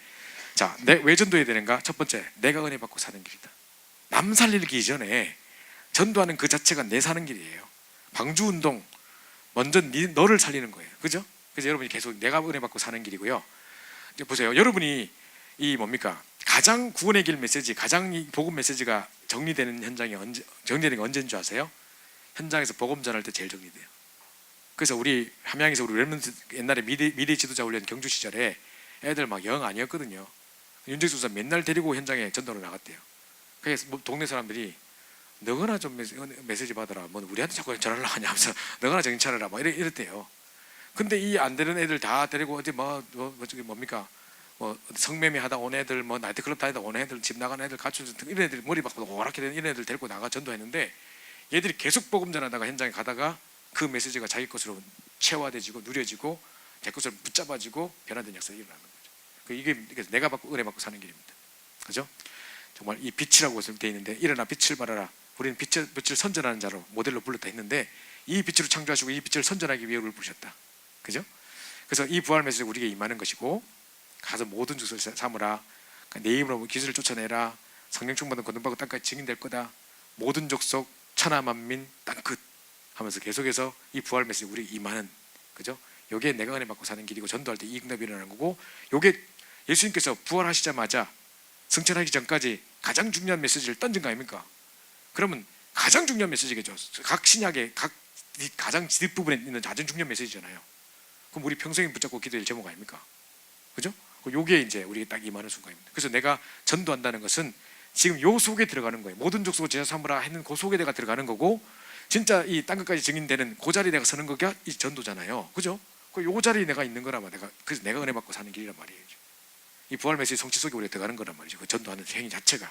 자, 왜 전도해야 되는가? 첫 번째, 내가 은혜 받고 사는 길이다. 남 살리기 이전에 전도하는 그 자체가 내 사는 길이에요. 방주 운동 먼저 너를 살리는 거예요. 그죠? 그래서 여러분이 계속 내가 은혜 받고 사는 길이고요. 이제 보세요. 여러분이 이 뭡니까? 가장 구원의 길 메시지, 가장 이 복음 메시지가 정리되는 현장이 정리되는 게 언제인 줄 아세요? 현장에서 복음 전할 때 제일 정리돼요. 그래서 우리 함양에서 우리 렘넌트 옛날에 미래 지도자 훈련 경주 시절에 애들 막 영 아니었거든요. 윤정수 수사 맨날 데리고 현장에 전도로 나갔대요. 그래서 동네 사람들이 너거나 좀 메시지 받아라. 뭐 우리한테 자꾸 전화를 하냐 하면서 너거나 정신 차려라. 막 이랬대요. 근데 이 안 되는 애들 다 데리고 어디 저기 뭡니까? 뭐 성매매 하다 온 애들, 뭐 나이트클럽 다니다 온 애들, 집 나간 애들, 가출 이런 애들 머리 박고 오락게 된 이런 애들 데리고 나가 전도했는데 얘들이 계속 복음 전하다가 현장에 가다가 그 메시지가 자기 것으로 체화되지고 누려지고 제 것으로 붙잡아지고 변화된 역사가 일어나는 거죠. 이게 내가 받고 은혜 받고 사는 길입니다. 그죠? 정말 이 빛이라고 되어 있는데 일어나 빛을 발하라. 우리는 빛을 선전하는 자로 모델로 불렀다 했는데 이 빛으로 창조하시고 이 빛을 선전하기 위해 우리를 부르셨다. 그죠? 그래서 이 부활 메시지가 우리에게 임하는 것이고 가서 모든 족속을 삼으라. 내 이름으로 기술을 쫓아내라. 성령 충만한 거듭받고 땅까지 증인될 거다. 모든 족속 천하 만민 땅끝 하면서 계속해서 이 부활 메시지 우리 임하는, 그죠? 요게 내가 은혜 받고 사는 길이고 전도할 때 이 응답이 일어나는 거고, 요게 예수님께서 부활하시자마자 승천하기 전까지 가장 중요한 메시지를 던진 거 아닙니까? 그러면 가장 중요한 메시지겠죠. 각 신약의 가장 뒷부분에 있는 가장 중요한 메시지잖아요. 그럼 우리 평생에 붙잡고 기도할 제목 아닙니까? 그죠? 요게 이제 우리에게 딱 임하는 순간입니다. 그래서 내가 전도한다는 것은 지금 요 속에 들어가는 거예요. 모든 족속을 제자 삼으라 했는 그 속에 내가 들어가는 거고, 진짜 이 땅끝까지 증인되는 그 자리에 내가 서는 거가 이 전도잖아요. 그죠? 요 자리에 내가 있는 거라면 그래서 내가 은혜 받고 사는 길이란 말이에요. 이 부활 메시지 성취 속에 우리가 들어가는 거란 말이죠. 그 전도하는 행위 자체가.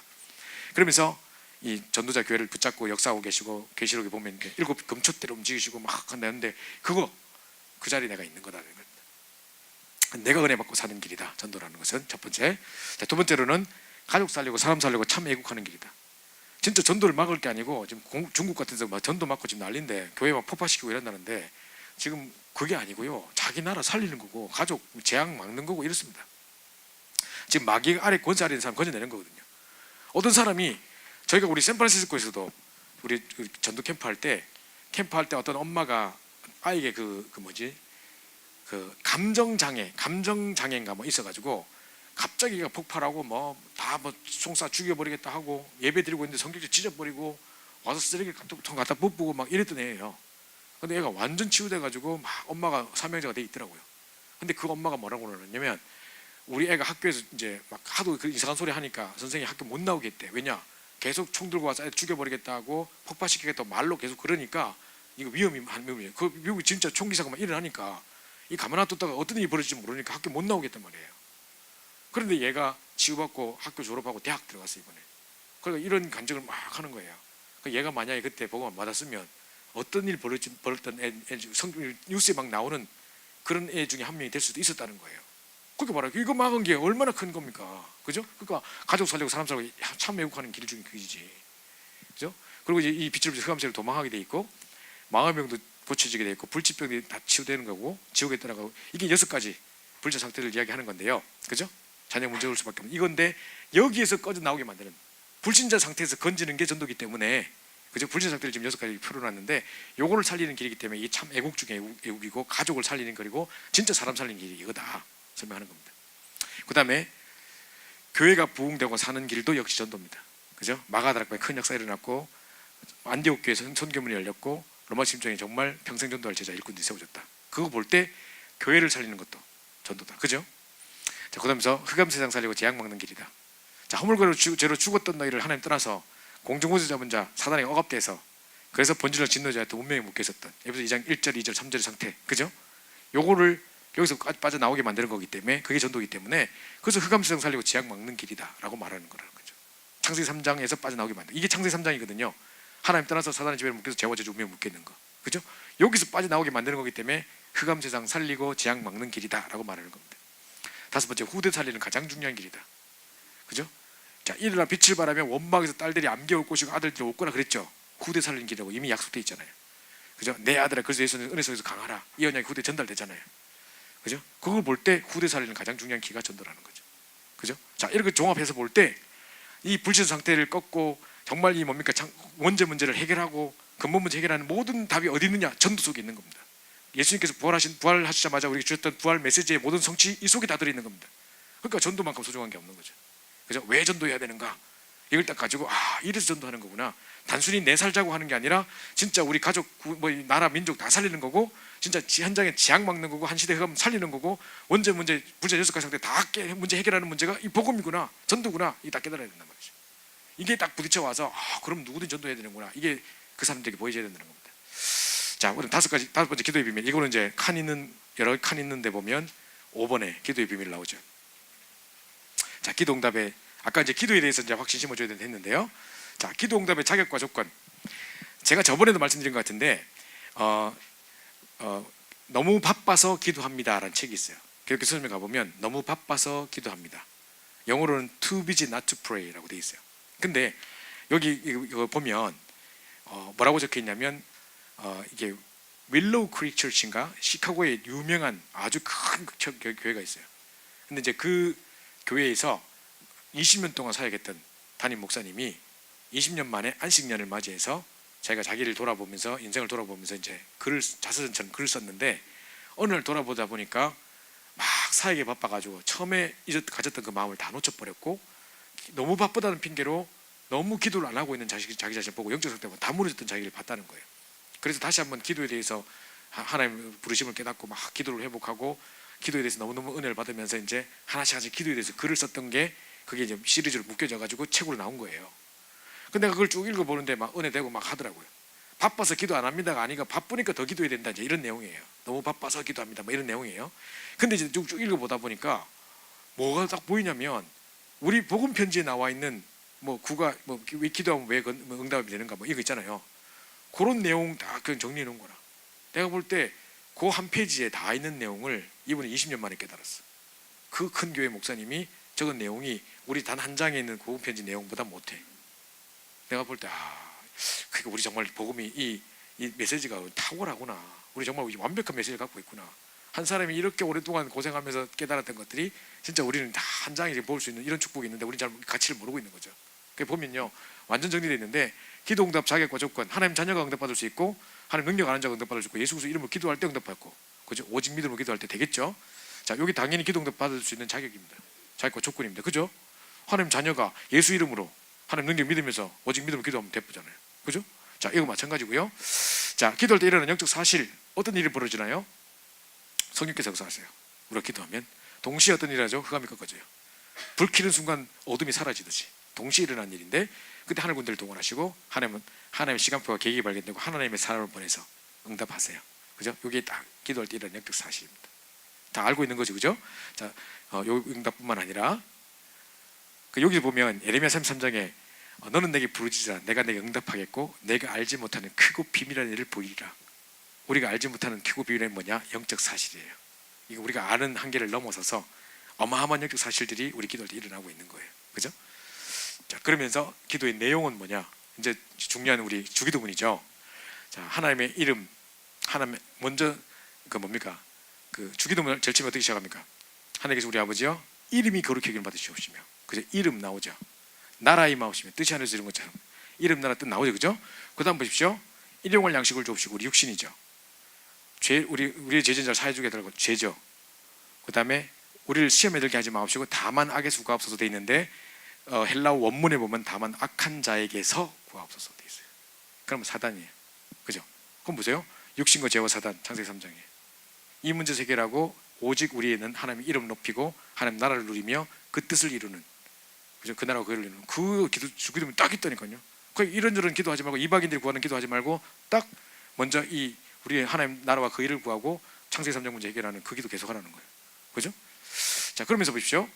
그러면서 이 전도자 교회를 붙잡고 역사하고 계시고 계시록에 보면 7 금초대로 움직이시고 막 한다는데 그 자리에 내가 있는 거다. 내가 은혜 받고 사는 길이다. 전도라는 것은 첫 번째. 자, 두 번째로는 가족 살리고 사람 살리고 참 애국하는 길이다. 진짜 전도를 막을 게 아니고 지금 중국 같은 데서 막 전도 막고 지금 난리인데 교회 막 폭파시키고 이런다는데 지금 그게 아니고요. 자기 나라 살리는 거고 가족 재앙 막는 거고 이렇습니다. 지금 마귀 아래 권세 아래 있는 사람 건져내는 거거든요. 어떤 사람이 저희가 우리 샌프란시스코에서도 우리 전도 캠프할 때 어떤 엄마가 아이에게 그 감정장애인가 뭐 있어가지고 갑자기 폭발하고 뭐 다 뭐 총사 죽여버리겠다 하고 예배 드리고 있는데 성경책 찢어버리고 와서 쓰레기통 갖다 붓고 막 이랬던 애예요. 근데 얘가 완전 치유돼가지고 막 엄마가 사명자가 돼 있더라고요. 근데 그 엄마가 뭐라고 그러냐면 우리 애가 학교에서 이제 막 하도 그 이상한 소리 하니까 선생님이 학교 못 나오게 했대. 왜냐? 계속 총 들고 와서 애 죽여버리겠다 하고 폭파시키겠다 말로 계속 그러니까 이거 위험이에요. 그 미국 진짜 총기 사고만 일어나니까 이 가만 놔뒀다가 어떤 일이 벌어질지 모르니까 학교 못 나오겠단 말이에요. 그런데 얘가 치유받고 학교 졸업하고 대학 들어갔어 이번에. 그러니까 이런 간증을 막 하는 거예요. 그러니까 얘가 만약에 그때 복음을 받았으면 어떤 일 벌었던 애 성경 뉴스에 막 나오는 그런 애 중에 한 명이 될 수도 있었다는 거예요. 그렇게 말해요. 이거 막은 게 얼마나 큰 겁니까? 그죠? 그러니까 가족 살리고 사람 살리고 참 외국하는 길 중에 길이지. 그죠? 그리고 이제 이 빗줄 흑암세를 도망하게 돼 있고 망화병도 고쳐지게 돼 있고 불치병이 다 치유되는 거고 지옥에 떠나가고 이게 6가지 불자 상태를 이야기하는 건데요. 그죠? 자녀 문제 올 수밖에 없는 이건데 여기에서 꺼져 나오게 만드는 불신자 상태에서 건지는 게 전도기 때문에 그죠? 불신자 상태를 지금 6가지 표현해놨는데 요거를 살리는 길이기 때문에 이게 참 애국 중에 애국이고 가족을 살리는 거리고 진짜 사람 살리는 길이 이거다 설명하는 겁니다. 그 다음에 교회가 부흥되고 사는 길도 역시 전도입니다. 그죠? 마가다락방에 큰 역사 일어났고 안디옥 교회에서 선교문이 열렸고 로마 심정에 정말 평생 전도할 제자 일꾼들이 세워졌다. 그거 볼 때 교회를 살리는 것도 전도다. 그죠? 자, 그다음에서 흑암 세상 살리고 재앙 막는 길이다. 자, 허물과로 죄로 죽었던 너희를 하나님 떠나서 공중고지 잡은 자 사단에게 억압돼서 그래서 본질로 진노자한테 운명에 묶여 있었던 에베소 2장 1절, 2절, 3절의 상태. 그죠? 요거를 여기서 빠져나오게 만드는 거기 때문에 그게 전도이기 때문에 그래서 흑암 세상 살리고 재앙 막는 길이다라고 말하는 거라는 거죠. 창세기 3장에서 빠져나오게 만든 이게 창세기 3장이거든요. 하나님 떠나서 사단의 지배를 묶여서 죄와 저주 운명에 묶여 있는 거. 그죠? 여기서 빠져나오게 만드는 거기 때문에 흑암 세상 살리고 재앙 막는 길이다라고 말하는 겁니다. 5번째 후대 살리는 가장 중요한 길이다. 그죠? 자, 일어나 빛을 발하면 원망에서 딸들이 암개 올 것이고 아들들이 올 거라 그랬죠. 후대 살리는 길이라고 이미 약속돼 있잖아요. 그죠? 내 아들아 그래서 예수는 은혜 속에서 강하라. 이 언약이 후대 전달되잖아요. 그죠? 그걸 볼 때 후대 살리는 가장 중요한 기가 전도라는 거죠. 그죠? 자, 이렇게 종합해서 볼 때 이 불신 상태를 꺾고 정말 이 뭡니까 원죄 문제를 해결하고 근본 문제 해결하는 모든 답이 어디 있느냐? 전도 속에 있는 겁니다. 예수님께서 부활하시자마자 우리에게 주셨던 부활 메시지의 모든 성취 이 속에 다 들어있는 겁니다. 그러니까 전도만큼 소중한 게 없는 거죠. 그죠? 왜 전도해야 되는가? 이걸 딱 가지고 이래서 전도하는 거구나. 단순히 내 살자고 하는 게 아니라 진짜 우리 가족, 뭐 나라, 민족 다 살리는 거고 진짜 현장에 재앙 막는 거고 한 시대 흑암 살리는 거고 원죄 문제, 불자 6가지 상태 다 문제 해결하는 문제가 이 복음이구나, 전도구나 이게 딱 깨달아야 된단 말이죠. 이게 딱 부딪혀 와서 그럼 누구든 전도해야 되는구나. 이게 그 사람들에게 보여줘야 된다는 겁니다. 자, 우리 5번째 기도의 비밀. 이거는 이제 여러 칸 있는데 보면 5번에 기도의 비밀 나오죠. 자, 기도 응답에 아까 이제 기도에 대해서 이제 확신 심어줘야 했는데요. 자, 기도 응답의 자격과 조건. 제가 저번에도 말씀드린 것 같은데 너무 바빠서 기도합니다라는 책이 있어요. 그렇게 서점에 가보면 너무 바빠서 기도합니다. 영어로는 too busy not to pray라고 돼 있어요. 근데 여기 이거 보면 뭐라고 적혀 있냐면 이게 윌로우 크릭 처치인가 시카고에 유명한 아주 큰 교회가 있어요. 근데 이제 그 교회에서 20년 동안 사역했던 담임 목사님이 20년 만에 안식년을 맞이해서 자기가 자기를 돌아보면서 인생을 돌아보면서 이제 자서전처럼 글을 썼는데 어느 날 돌아보다 보니까 막 사역에 바빠가지고 처음에 가졌던 그 마음을 다 놓쳐버렸고 너무 바쁘다는 핑계로 너무 기도를 안 하고 있는 자기 자신을 보고 영적 상태가 다 무너졌던 자기를 봤다는 거예요. 그래서 다시 한번 기도에 대해서 하나님의 부르심을 깨닫고 막 기도를 회복하고 기도에 대해서 너무너무 은혜를 받으면서 이제 하나씩 기도에 대해서 글을 썼던 게 그게 이제 시리즈로 묶여져 가지고 책으로 나온 거예요. 근데 그걸 쭉 읽어보는데 막 은혜되고 막 하더라고요. 바빠서 기도 안 합니다가 아니고 바쁘니까 더 기도해야 된다 이제 이런 내용이에요. 너무 바빠서 기도합니다 뭐 이런 내용이에요. 근데 이제 쭉 읽어보다 보니까 뭐가 딱 보이냐면 우리 복음 편지에 나와 있는 뭐 구가 뭐 왜 기도하면 왜 응답이 되는가 뭐 이거 있잖아요. 그런 내용 다 그냥 정리해 놓은 거라. 내가 볼 때 그 한 페이지에 다 있는 내용을 이분이 20년 만에 깨달았어. 그 큰 교회 목사님이 적은 내용이 우리 단 한 장에 있는 복음 편지 내용보다 못해. 내가 볼 때 그러니까 우리 정말 복음이 이 메시지가 탁월하구나. 우리 정말 완벽한 메시지를 갖고 있구나. 한 사람이 이렇게 오랫동안 고생하면서 깨달았던 것들이 진짜 우리는 다 한 장에 볼 수 있는 이런 축복이 있는데 우리는 잘 가치를 모르고 있는 거죠. 그 보면요 완전 정리되어 있는데 기도 응답 자격과 조건. 하나님 자녀가 응답받을 수 있고 하나님 능력 아는 자가 응답받을 수 있고 예수 그리스도 이름으로 기도할 때 응답받고 그죠? 오직 믿음으로 기도할 때 되겠죠. 자, 여기 당연히 기도 응답 받을 수 있는 자격입니다. 자격과 조건입니다. 그죠? 하나님 자녀가 예수 이름으로 하나님 능력 믿으면서 오직 믿음으로 기도하면 되쁘잖아요. 그죠? 자, 이거 마찬가지고요. 자, 기도할 때 일어나는 영적 사실 어떤 일이 벌어지나요? 성령께서 역사하세요. 우리가 기도하면 동시에 어떤 일이 하죠? 흑암이 꺾어져요. 불 켜는 순간 어둠이 사라지듯이 동시에 일어난 일인데 그때 하늘 군대를 동원하시고 하나님의 시간표가 계획이 발견되고 하나님의 사람을 보내서 응답하세요. 그죠? 이게 딱 기도할 때 이런 영적 사실입니다. 다 알고 있는 거죠, 그죠? 자, 요 응답뿐만 아니라 여기 보면 예레미야 33장에 너는 내게 부르짖으라 내가 내게 응답하겠고 내가 알지 못하는 크고 비밀한 일을 보이리라. 우리가 알지 못하는 크고 비밀한 뭐냐? 영적 사실이에요. 이거 우리가 아는 한계를 넘어서서 어마어마한 영적 사실들이 우리 기도할 때 일어나고 있는 거예요. 그죠? 자, 그러면서 기도의 내용은 뭐냐? 이제 중요한 우리 주기도문이죠. 자, 하나님의 이름, 하나님 먼저 뭡니까? 주기도문을 제일 처음에 어떻게 시작합니까? 하나님께서 우리 아버지여 이름이 거룩히 여김을 받으시옵시며, 그죠? 이름 나오죠. 나라 임하옵시며 뜻이 하늘에서 이룬 것처럼 이름 나라 뜻 나오죠, 그죠? 그다음 보십시오. 일용할 양식을 주옵시고 우리 육신이죠. 우리의 죄진자를 사해주게 해달라고 죄죠. 그다음에 우리를 시험에 들게 하지 마옵시고 다만 악에서 구하옵소서 돼 있는데 헬라어 원문에 보면 다만 악한 자에게서 구하옵소서 돼 있어요. 그러면 사단이에요, 그죠? 그럼 보세요. 육신과 죄와 사단 창세기 3장에 이 문제 해결하고 오직 우리에는 하나님의 이름 높이고 하나님 나라를 누리며 그 뜻을 이루는, 그죠? 그 나라와 그 일을 이루는 그 주기도문이 딱 있다니까요. 이런저런 기도하지 말고 이방인들이 구하는 기도하지 말고 딱 먼저 이 우리의 하나님 나라와 그 일을 구하고 창세기 3장 문제 해결하는 그 기도 계속하라는 거예요, 그죠? 자, 그러면서 보십시오.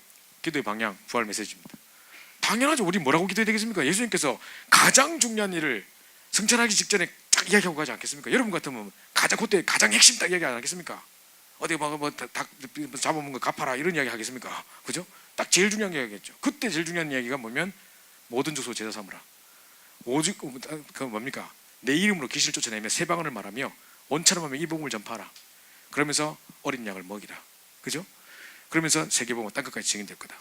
기도의 방향, 부활 메시지입니다. 당연하죠. 우리 뭐라고 기도해야 되겠습니까? 예수님께서 가장 중요한 일을 승천하기 직전에 딱 이야기하고 가지 않겠습니까? 여러분 같으면 그때 가장 핵심 딱 이야기 안 하겠습니까? 어디 닭 잡아먹은 거 갚아라 이런 이야기 하겠습니까? 그죠? 딱 제일 중요한 이야기겠죠. 그때 제일 중요한 이야기가 뭐면 모든 족속 제사 삼으라. 오직 뭡니까? 내 이름으로 귀신을 쫓아내며 새 방언을 말하며 원처럼 하며 이 복음을 전파하라. 그러면서 어린 양을 먹이라. 그죠? 그러면서 세계복음은 땅끝까지 증인될 거다.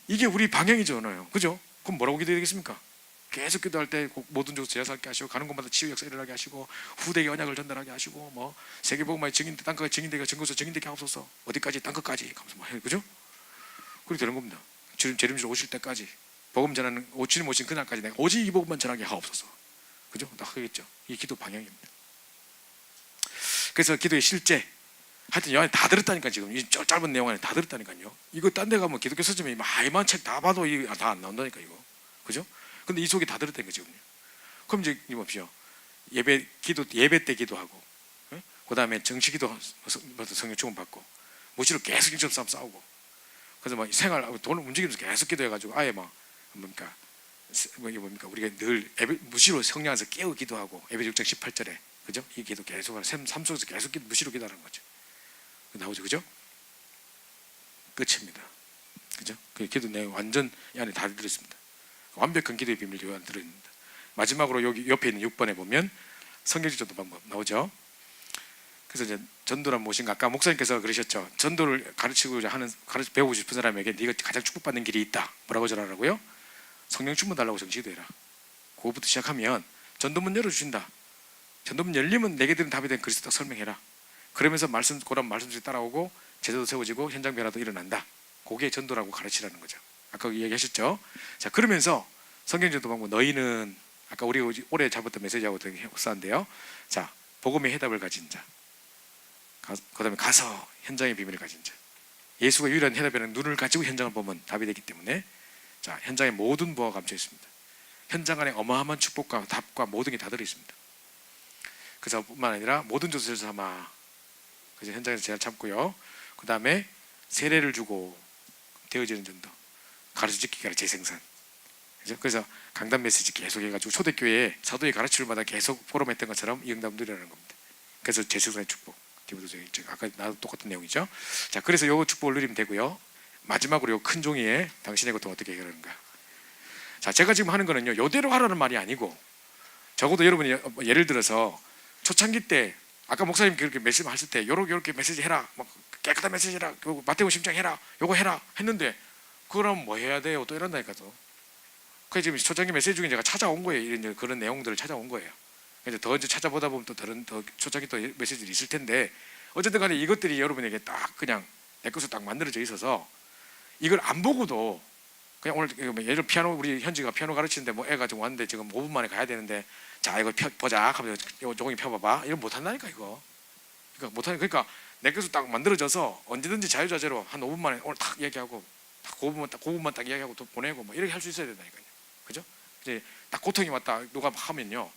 이게 우리 방향이잖아요, 그죠? 그럼 뭐라고 기도해야겠습니까? 계속 기도할 때 모든 족속 제사 살게 하시고 가는 곳마다 치유 역사 일어나게 하시고 후대에 언약을 전달하게 하시고 뭐 세계복음의 증인 땅끝까지 증인되게 증거서 증인되게 하옵소서. 어디까지? 땅끝까지 하면서 뭐 해요, 그죠? 그렇게 되는 겁니다. 재림주로 오실 때까지 복음 전하는 주님 오신 그날까지 내가 오직 이 복음만 전하게 하옵소서. 그죠? 다 하겠죠. 이 기도 방향입니다. 그래서 기도의 실제 하여튼 이 안에 다 들었다니까. 지금 이 짧은 내용 안에 다 들었다니까요. 이거 딴 데 가면 기독교 서점에 많이만 책 다 봐도 다 안 나온다니까 이거, 그죠? 근데 이 속에 다 들었다니까 지금. 그럼 이제 이 봅시오. 예배 때 기도하고, 그 다음에 정식기도 성령 축원 받고, 무시로 계속 인적 싸움 싸우고, 그래서 막 생활 돈 움직이면서 계속 기도해가지고 아예 막 뭡니까 우리가 늘 무시로 성령 안에서 깨어 기도하고 에베소 6장 18절에 그죠? 이 기도 계속 삶 속에서 계속 무시로 기도하는 거죠. 나오죠, 그죠? 끝입니다, 그죠? 그 기도 내용 완전 이 안에 다 들어있습니다. 완벽한 기도의 비밀 요한 들어있습니다. 마지막으로 여기 옆에 있는 6번에 보면 성경적 전도 방법 나오죠. 그래서 이제 전도란 무엇인가? 아까 목사님께서 그러셨죠. 전도를 배우고 싶은 사람에게 네가 가장 축복받는 길이 있다. 뭐라고 전하라고요? 성령 충만 달라고 정식기도해라. 그거부터 시작하면 전도문 열어주신다. 전도문 열리면 내게 드린 답에 대한 그리스도 딱 설명해라. 그러면서 고란 말씀들이 따라오고 제도도 세워지고 현장 변화도 일어난다. 그게 전도라고 가르치라는 거죠. 아까 이야기하셨죠. 자, 그러면서 성경 전도 방법 너희는 아까 우리 올해 잡았던 메시지하고 되게 흡사한데요. 자, 복음의 해답을 가진 자, 그 다음에 가서 현장의 비밀을 가진 자. 예수가 유일한 해답이라는 눈을 가지고 현장을 보면 답이 되기 때문에 자, 현장에 모든 부가 감춰 있습니다. 현장 안에 어마어마한 축복과 답과 모든 게 다 들어 있습니다. 그래서 뿐만 아니라 모든 조세를 삼아, 그래서 현장에서 제가 참고요. 그 다음에 세례를 주고 되어지는 전도, 가르쳐 짓기가 재생산. 그래서 강단 메시지 계속 해가지고 초대교회에 사도의 가르침을마다 계속 포럼했던 것처럼 이 응답 누리라는 겁니다. 그래서 재생산의 축복. 아까 나도 똑같은 내용이죠. 자, 그래서 요 축복을 누리면 되고요. 마지막으로 요 큰 종이에 당신의 고통 어떻게 해결하는가. 자, 제가 지금 하는 거는요, 요대로 하라는 말이 아니고, 적어도 여러분이 예를 들어서 초창기 때 아까 목사님 그렇게 메시지 하실 때 요렇게 메시지 해라, 막 깨끗한 메시지 해라, 마태복음 10장 해라, 요거 해라 했는데 그럼 뭐 해야 돼요? 또 이런다니까. 또 그 지금 초창기 메시지 중에 제가 찾아온 거예요. 이런 그런 내용들을 찾아온 거예요. 이제 더 찾아보다 보면 또 다른 더 초창기 또 메시지들이 있을 텐데, 어쨌든 간에 이것들이 여러분에게 딱 그냥 내 것으로 딱 만들어져 있어서 이걸 안 보고도 그냥 오늘 예를 들어 피아노, 우리 현지가 피아노 가르치는데 뭐 애가 지금 왔는데 지금 5분 만에 가야 되는데 자 이거 보자 하면서 종이 펴봐봐, 이거 못한다니까 이거. 그러니까 내 것으로 딱 만들어져서 언제든지 자유자재로 한 5분 만에 오늘 딱 얘기하고 딱 5분만 딱 이야기하고 또 보내고 뭐 이렇게 할 수 있어야 된다니까요. 그죠? 이제 딱 고통이 왔다 누가 하면요,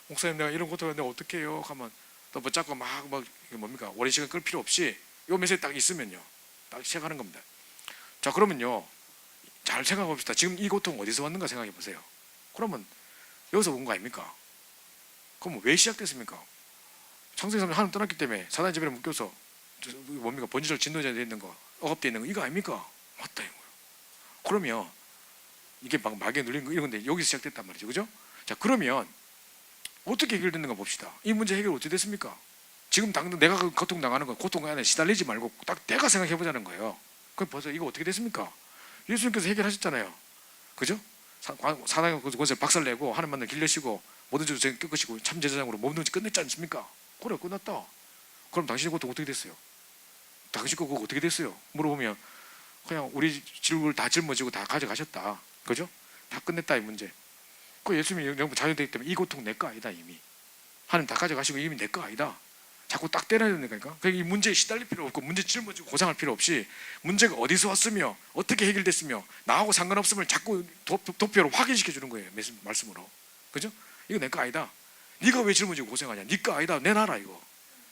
목사님 내가 이런 고통을 내가 어떻게 해요? 하면 또 붙잡고 막 이게 뭡니까? 오랜 시간 끌 필요 없이 요 메시지 딱 있으면요, 딱 시작하는 겁니다. 자, 그러면요, 잘 생각해 봅시다. 지금 이 고통 어디서 왔는가 생각해 보세요. 그러면 여기서 온 거 아닙니까? 그럼 왜 시작됐습니까? 창세기 3년 하나님 떠났기 때문에 사단의 지배에 묶여서 뭡니까? 번지절 진노자에 있는 거, 억압되어 있는 거, 이거 아닙니까? 맞다 이거예요. 그러면 이게 막 마귀에 눌린 거 이런 건데 여기서 시작됐단 말이죠, 그죠? 자, 그러면 어떻게 해결됐는가 봅시다. 이 문제 해결 어떻게 됐습니까? 지금 당장 내가 고통 당하는 거, 고통 안에 시달리지 말고 딱 내가 생각해 보자는 거예요. 그럼 벌써 이거 어떻게 됐습니까? 예수님께서 해결하셨잖아요, 그죠? 사단의 권세를 박살내고 하나님 만나 길러시고 모든 죄를 꺾으시고 참 제사장으로 몸 끝냈지 않습니까? 그래, 끝났다. 그럼 당신의 고통 어떻게 됐어요? 당신 거 그거 어떻게 됐어요? 물어보면 그냥 우리 질을 다 짊어지고 다 가져가셨다, 그죠? 다 끝냈다, 이 문제. 그 예수님이 영부 자유되기 때문에 이 고통 내 거 아니다. 이미 하나님 다 가져가시고 이미 내 거 아니다. 자꾸 딱 때려야 되니까. 그러니까 이 문제에 시달릴 필요 없고 문제 짊어지고 고생할 필요 없이 문제가 어디서 왔으며 어떻게 해결됐으며 나하고 상관없음을 자꾸 도표로 확인시켜 주는 거예요, 말씀으로. 그죠? 이거 내 거 아니다. 네가 왜 짊어지고 고생하냐? 네 거 아니다. 내놔라 이거.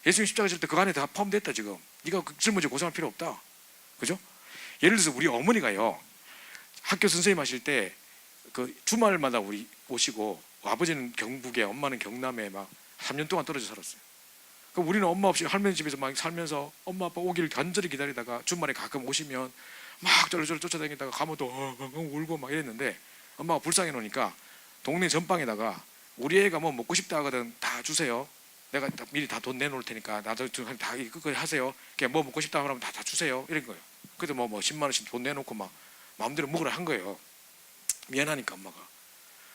예수님 십자가 질 때 그 안에 다 포함됐다. 지금 네가 짊어지고 고생할 필요 없다. 그죠? 예를 들어서 우리 어머니가요, 학교 선생님 하실 때 그 주말마다 우리 오시고, 아버지는 경북에 엄마는 경남에 막 3년 동안 떨어져 살았어요. 그럼 우리는 엄마 없이 할머니 집에서 막 살면서 엄마 아빠 오기를 간절히 기다리다가 주말에 가끔 오시면 막 쫄쫄 쫓아다니다가 가면 또 울고 막 이랬는데, 엄마가 불쌍해 놓으니까 동네 전방에다가 우리 애가 뭐 먹고 싶다 하거든 다 주세요. 내가 미리 다 돈 내놓을 테니까 나도 다 그거 하세요. 그냥 뭐 먹고 싶다 하면 다 주세요. 이런 거예요. 그래서 뭐 10만 원씩 돈 내놓고 막 마음대로 먹으라 한 거예요. 미안하니까 엄마가.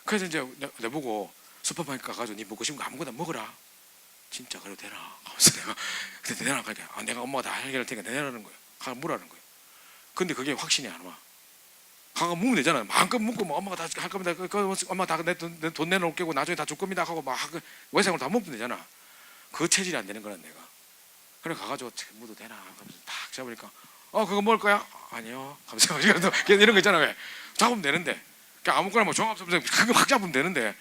그래서 이제 내보고 슈퍼마켓 가가지고 네 먹고 싶은 거 아무거나 먹어라. 진짜 그래도 되나? 하면서 내가 그때 내놔. 그러니까 내가 엄마가 다 해결할 테니까 내놔라는 거예요. 가서 물라는 거예요. 근데 그게 확신이 안 와. 가서 묵으면 되잖아요. 마음껏 묵고 뭐 엄마가 다 할 겁니다. 엄마 다 돈 내놓을 거고 나중에 다 줄 겁니다 하고 막 외상으로 다 먹으면 되잖아. 그 체질이 안 되는 거란 내가. 그래 가가지고 무도 되나? 하면서 딱 잡으니까 그거 먹을 거야? 아니요. 하면서 이런 거 있잖아. 왜? 잡으면 되는데. 그러니까 아무거나 뭐 종합선생 그거 막 잡으면 되는데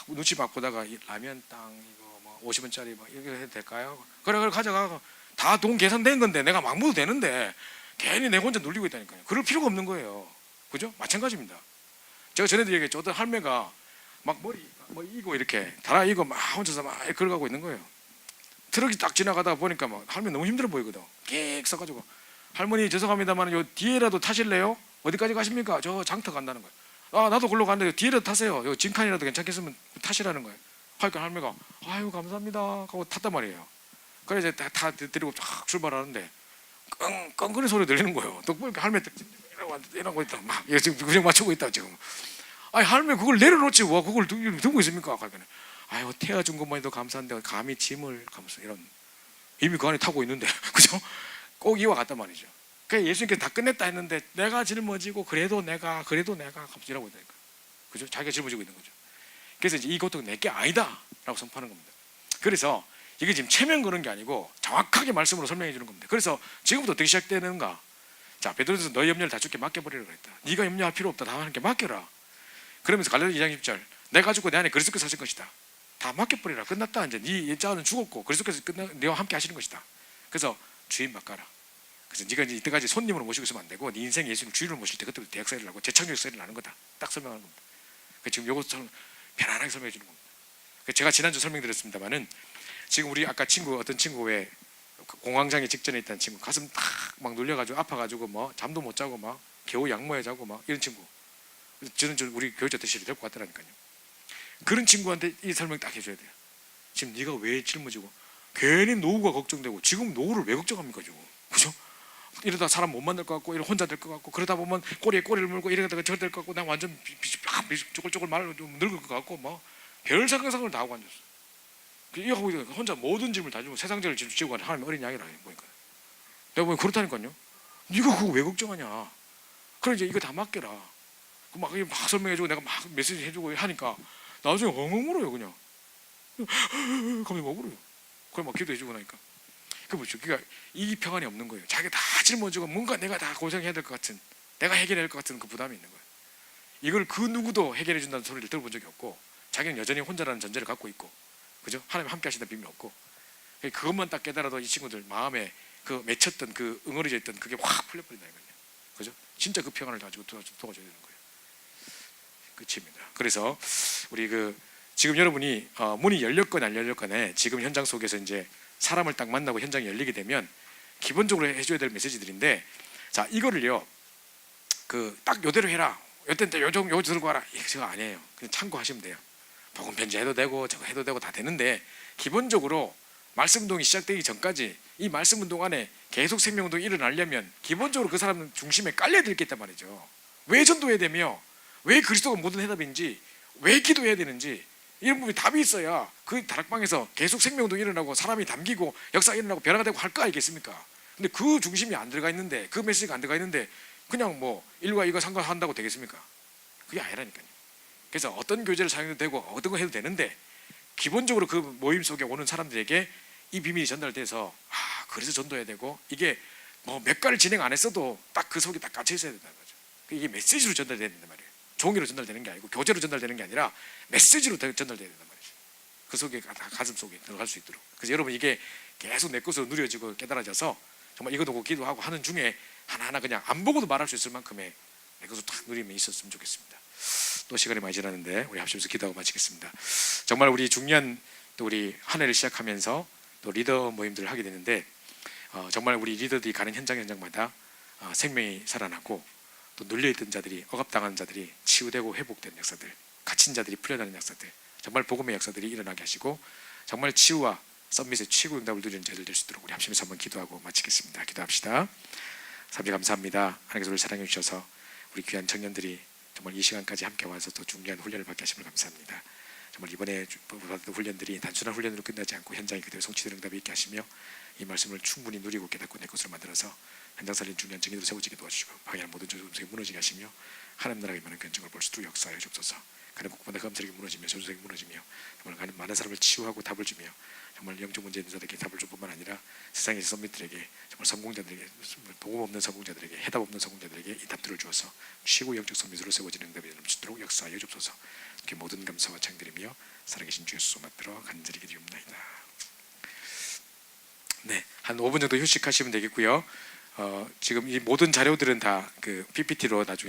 눈치 바꾸다가 라면 땅 이거 뭐 50원짜리 뭐 이렇게 해도 될까요? 그래 가져가. 다 돈 계산된 건데 내가 막 묻어도 되는데 괜히 내 혼자 눌리고 있다니까요. 그럴 필요가 없는 거예요. 그죠? 마찬가지입니다. 제가 전에도 얘기했죠. 어떤 할매가 막 머리 뭐 이고 이렇게 달아 이고 막 혼자서 막 걸어가고 있는 거예요. 트럭이 딱 지나가다 보니까 막 할머니 너무 힘들어 보이거든. 끽 써가지고 할머니 죄송합니다만 요 뒤에라도 타실래요? 어디까지 가십니까? 저 장터 간다는 거예요. 나도 글로 가는데 뒤에라도 타세요. 요 진칸이라도 괜찮겠으면 타시라는 거예요. 하니까 할매가 아유 감사합니다 하고 탔단 말이에요. 그래 이제 다 데리고 쫙 출발하는데 끙끙거리는 소리 들리는 거예요. 또 보니까 할매 이러고 있다. 막 지금 구정 맞추고 있다 지금. 아니 할매 그걸 내려놓지 와 그걸 들고 있습니까? 그러니까 아유 태워준 것만 해도 감사한데 감히 짐을 가면서 이런 이미 그 안에 타고 있는데 그죠? 꼭 이와 같단 말이죠. 그래서 예수님께서 다 끝냈다 했는데 내가 짊어지고 그래도 내가 하면서 이러고 있다니까. 그죠? 자기가 짊어지고 있는 거죠. 그래서 이제 이 고통은 내게 아니다라고 선포하는 겁니다. 그래서 이게 지금 체면 거는 게 아니고 정확하게 말씀으로 설명해 주는 겁니다. 그래서 지금부터 어떻게 시작되는가? 자, 베드로전서 너희 염려를 다 주께 맡겨버리라 그랬다. 네가 염려할 필요 없다. 다 하나님께 맡겨라. 그러면서 갈라디아 2장 10절 내가 죽고 내 안에 그리스도께서 사실 것이다. 다 맡겨버리라. 끝났다. 이제 네 옛자는 죽었고 그리스도께서 너와 함께 하시는 것이다. 그래서 주인 맡가라. 그래서 네가 이제 이때까지 손님으로 모시고 있으면 안 되고 네 인생 예수님 주인으로 모실 때 그때부터 대역사를 하고 재창조 역사를 하는 거다. 딱 설명하는 겁니다. 지금 이것처럼 편안하게 설명해 주는 겁니다. 제가 지난주 설명드렸습니다만은 지금 우리 아까 어떤 친구 왜 공황장애 직전에 있다는 친구 가슴 탁 막 눌려가지고 아파가지고 뭐 잠도 못 자고 막 겨우 약모에 자고 막 이런 친구 저는 우리 교육자 대실을 데리고 왔더라니까요. 그런 친구한테 이 설명 딱 해줘야 돼요. 지금 네가 왜 짊어지고 괜히 노후가 걱정되고 지금 노후를 왜 걱정합니까 지금 그죠? 이러다 사람 못 만날 것 같고 이러 혼자 될 것 같고 그러다 보면 꼬리에 꼬리를 물고 이러다가 저 될 것 같고 난 완전 쪼글쪼글 말을 좀 늙을 것 같고 뭐 별 상상을 다 하고 앉았어. 이거 하고 혼자 모든 짐을 다 주고 세상적을 지고 가는 하나님 어린 양이라 보니까 내가 보니 그렇다니까요. 네가 그거 왜 걱정하냐? 그래 이제 이거 다 맡겨라. 막 설명해주고 내가 막 메시지 해주고 하니까 나중에 엉엉 울어요 그냥. 갑자기 막 울어요. 그래 막 기도해주고 나니까. 그 뭐죠? 그러니까 이 평안이 없는 거예요. 자기가 다 짊어지고 뭔가 내가 다 고생해야 될 것 같은, 내가 해결해야 될 것 같은 그 부담이 있는 거예요. 이걸 그 누구도 해결해 준다는 소리를 들어본 적이 없고 자기는 여전히 혼자라는 전제를 갖고 있고 그죠? 하나님 함께 하시다는 비밀이 없고 그것만 딱 깨달아도 이 친구들 마음에 그 맺혔던 그 응어리져 있던 그게 확 풀려버린다 이거예요. 그죠? 진짜 그 평안을 가지고 도와줘야 되는 거예요. 끝입니다. 그래서 우리 지금 여러분이 문이 열렸건 안 열렸건에 지금 현장 속에서 이제 사람을 딱 만나고 현장이 열리게 되면 기본적으로 해줘야 될 메시지들인데, 자 이거를요 딱 요대로 해라, 요때 요 들고 와라, 이거 아니에요. 그냥 참고하시면 돼요. 복음 편지 해도 되고 저거 해도 되고 다 되는데, 기본적으로 말씀 운동이 시작되기 전까지 이 말씀 운동 안에 계속 생명 운동이 일어나려면 기본적으로 그 사람 중심에 깔려야 될 게 있단 말이죠. 왜 전도해야 되며, 왜 그리스도가 모든 해답인지, 왜 기도해야 되는지, 이런 부분이 답이 있어야 그 다락방에서 계속 생명 운동이 일어나고 사람이 담기고 역사가 일어나고 변화가 되고 할 거 아니겠습니까? 근데 그 중심이 안 들어가 있는데, 그 메시지가 안 들어가 있는데 그냥 뭐 일과 이거 상관한다고 되겠습니까? 그게 아니라니까요. 그래서 어떤 교제를 사용해도 되고 어떤 거 해도 되는데, 기본적으로 그 모임 속에 오는 사람들에게 이 비밀이 전달돼서 그래서 전도해야 되고, 이게 뭐 몇 가지 진행 안 했어도 딱 그 속에 딱 갇혀 있어야 된다는 거죠. 이게 메시지로 전달돼야 된단 말이에요. 종이로 전달되는 게 아니고 교재로 전달되는 게 아니라 메시지로 전달돼야 된단 말이죠. 그 속에 가슴 속에 들어갈 수 있도록. 그래서 여러분 이게 계속 내 것으로 누려지고 깨달아져서 정말 이거 놓고 기도하고 하는 중에 하나하나 그냥 안 보고도 말할 수 있을 만큼의 내 것으로 탁 누림이 있었으면 좋겠습니다. 또 시간이 많이 지났는데 우리 합심해서 기도하고 마치겠습니다. 정말 우리 중요한 또 우리 한 해를 시작하면서 또 리더 모임들을 하게 되는데, 정말 우리 리더들이 가는 현장마다 생명이 살아나고 또 눌려있던 자들이, 억압당한 자들이 치유되고 회복되는 역사들, 갇힌 자들이 풀려나는 역사들, 정말 복음의 역사들이 일어나게 하시고 정말 치유와 썸밋의 최고 응답을 누리는 저희들 될 수 있도록 우리 합심해서 한번 기도하고 마치겠습니다. 기도합시다. 아버지 감사합니다. 하나님께서 우리를 사랑해 주셔서 우리 귀한 청년들이 정말 이 시간까지 함께 와서 더 중요한 훈련을 받게 하심을 감사합니다. 정말 이번에 받은 훈련들이 단순한 훈련으로 끝나지 않고 현장에 그대로 성취되는 응답이 있게 하시며 이 말씀을 충분히 누리고 깨닫고 내 것으로 만들어서 현장 살린 중요한 증인으로 세워지게 도와주시고 방해하는 모든 저주성이 무너지게 하시며 하나님 나라가 임하는 견증을 볼 수 있도록 역사하여 주옵소서. 가는 곳마다 검색이 무너지며 저주성이 무너지며 정말 많은 사람을 치유하고 답을 주며 정말 영적 문제 있는 자들에게 답을 줄 뿐만 아니라 세상의 선민들에게, 정말 성공자들에게, 복음 없는 성공자들에게, 해답 없는 성공자들에게 이 답들을 주어서 최고 영적 선민으로 세워지는 응답이 넘치도록 역사하여 주옵소서. 이렇게 모든 감사와 찬드리며 살아계신 주 예수 맞들어 간절히 기도옵나이다. 네, 한 5분 정도 휴식하시면 되겠고요. 지금 이 모든 자료들은 다 그 PPT로 나중에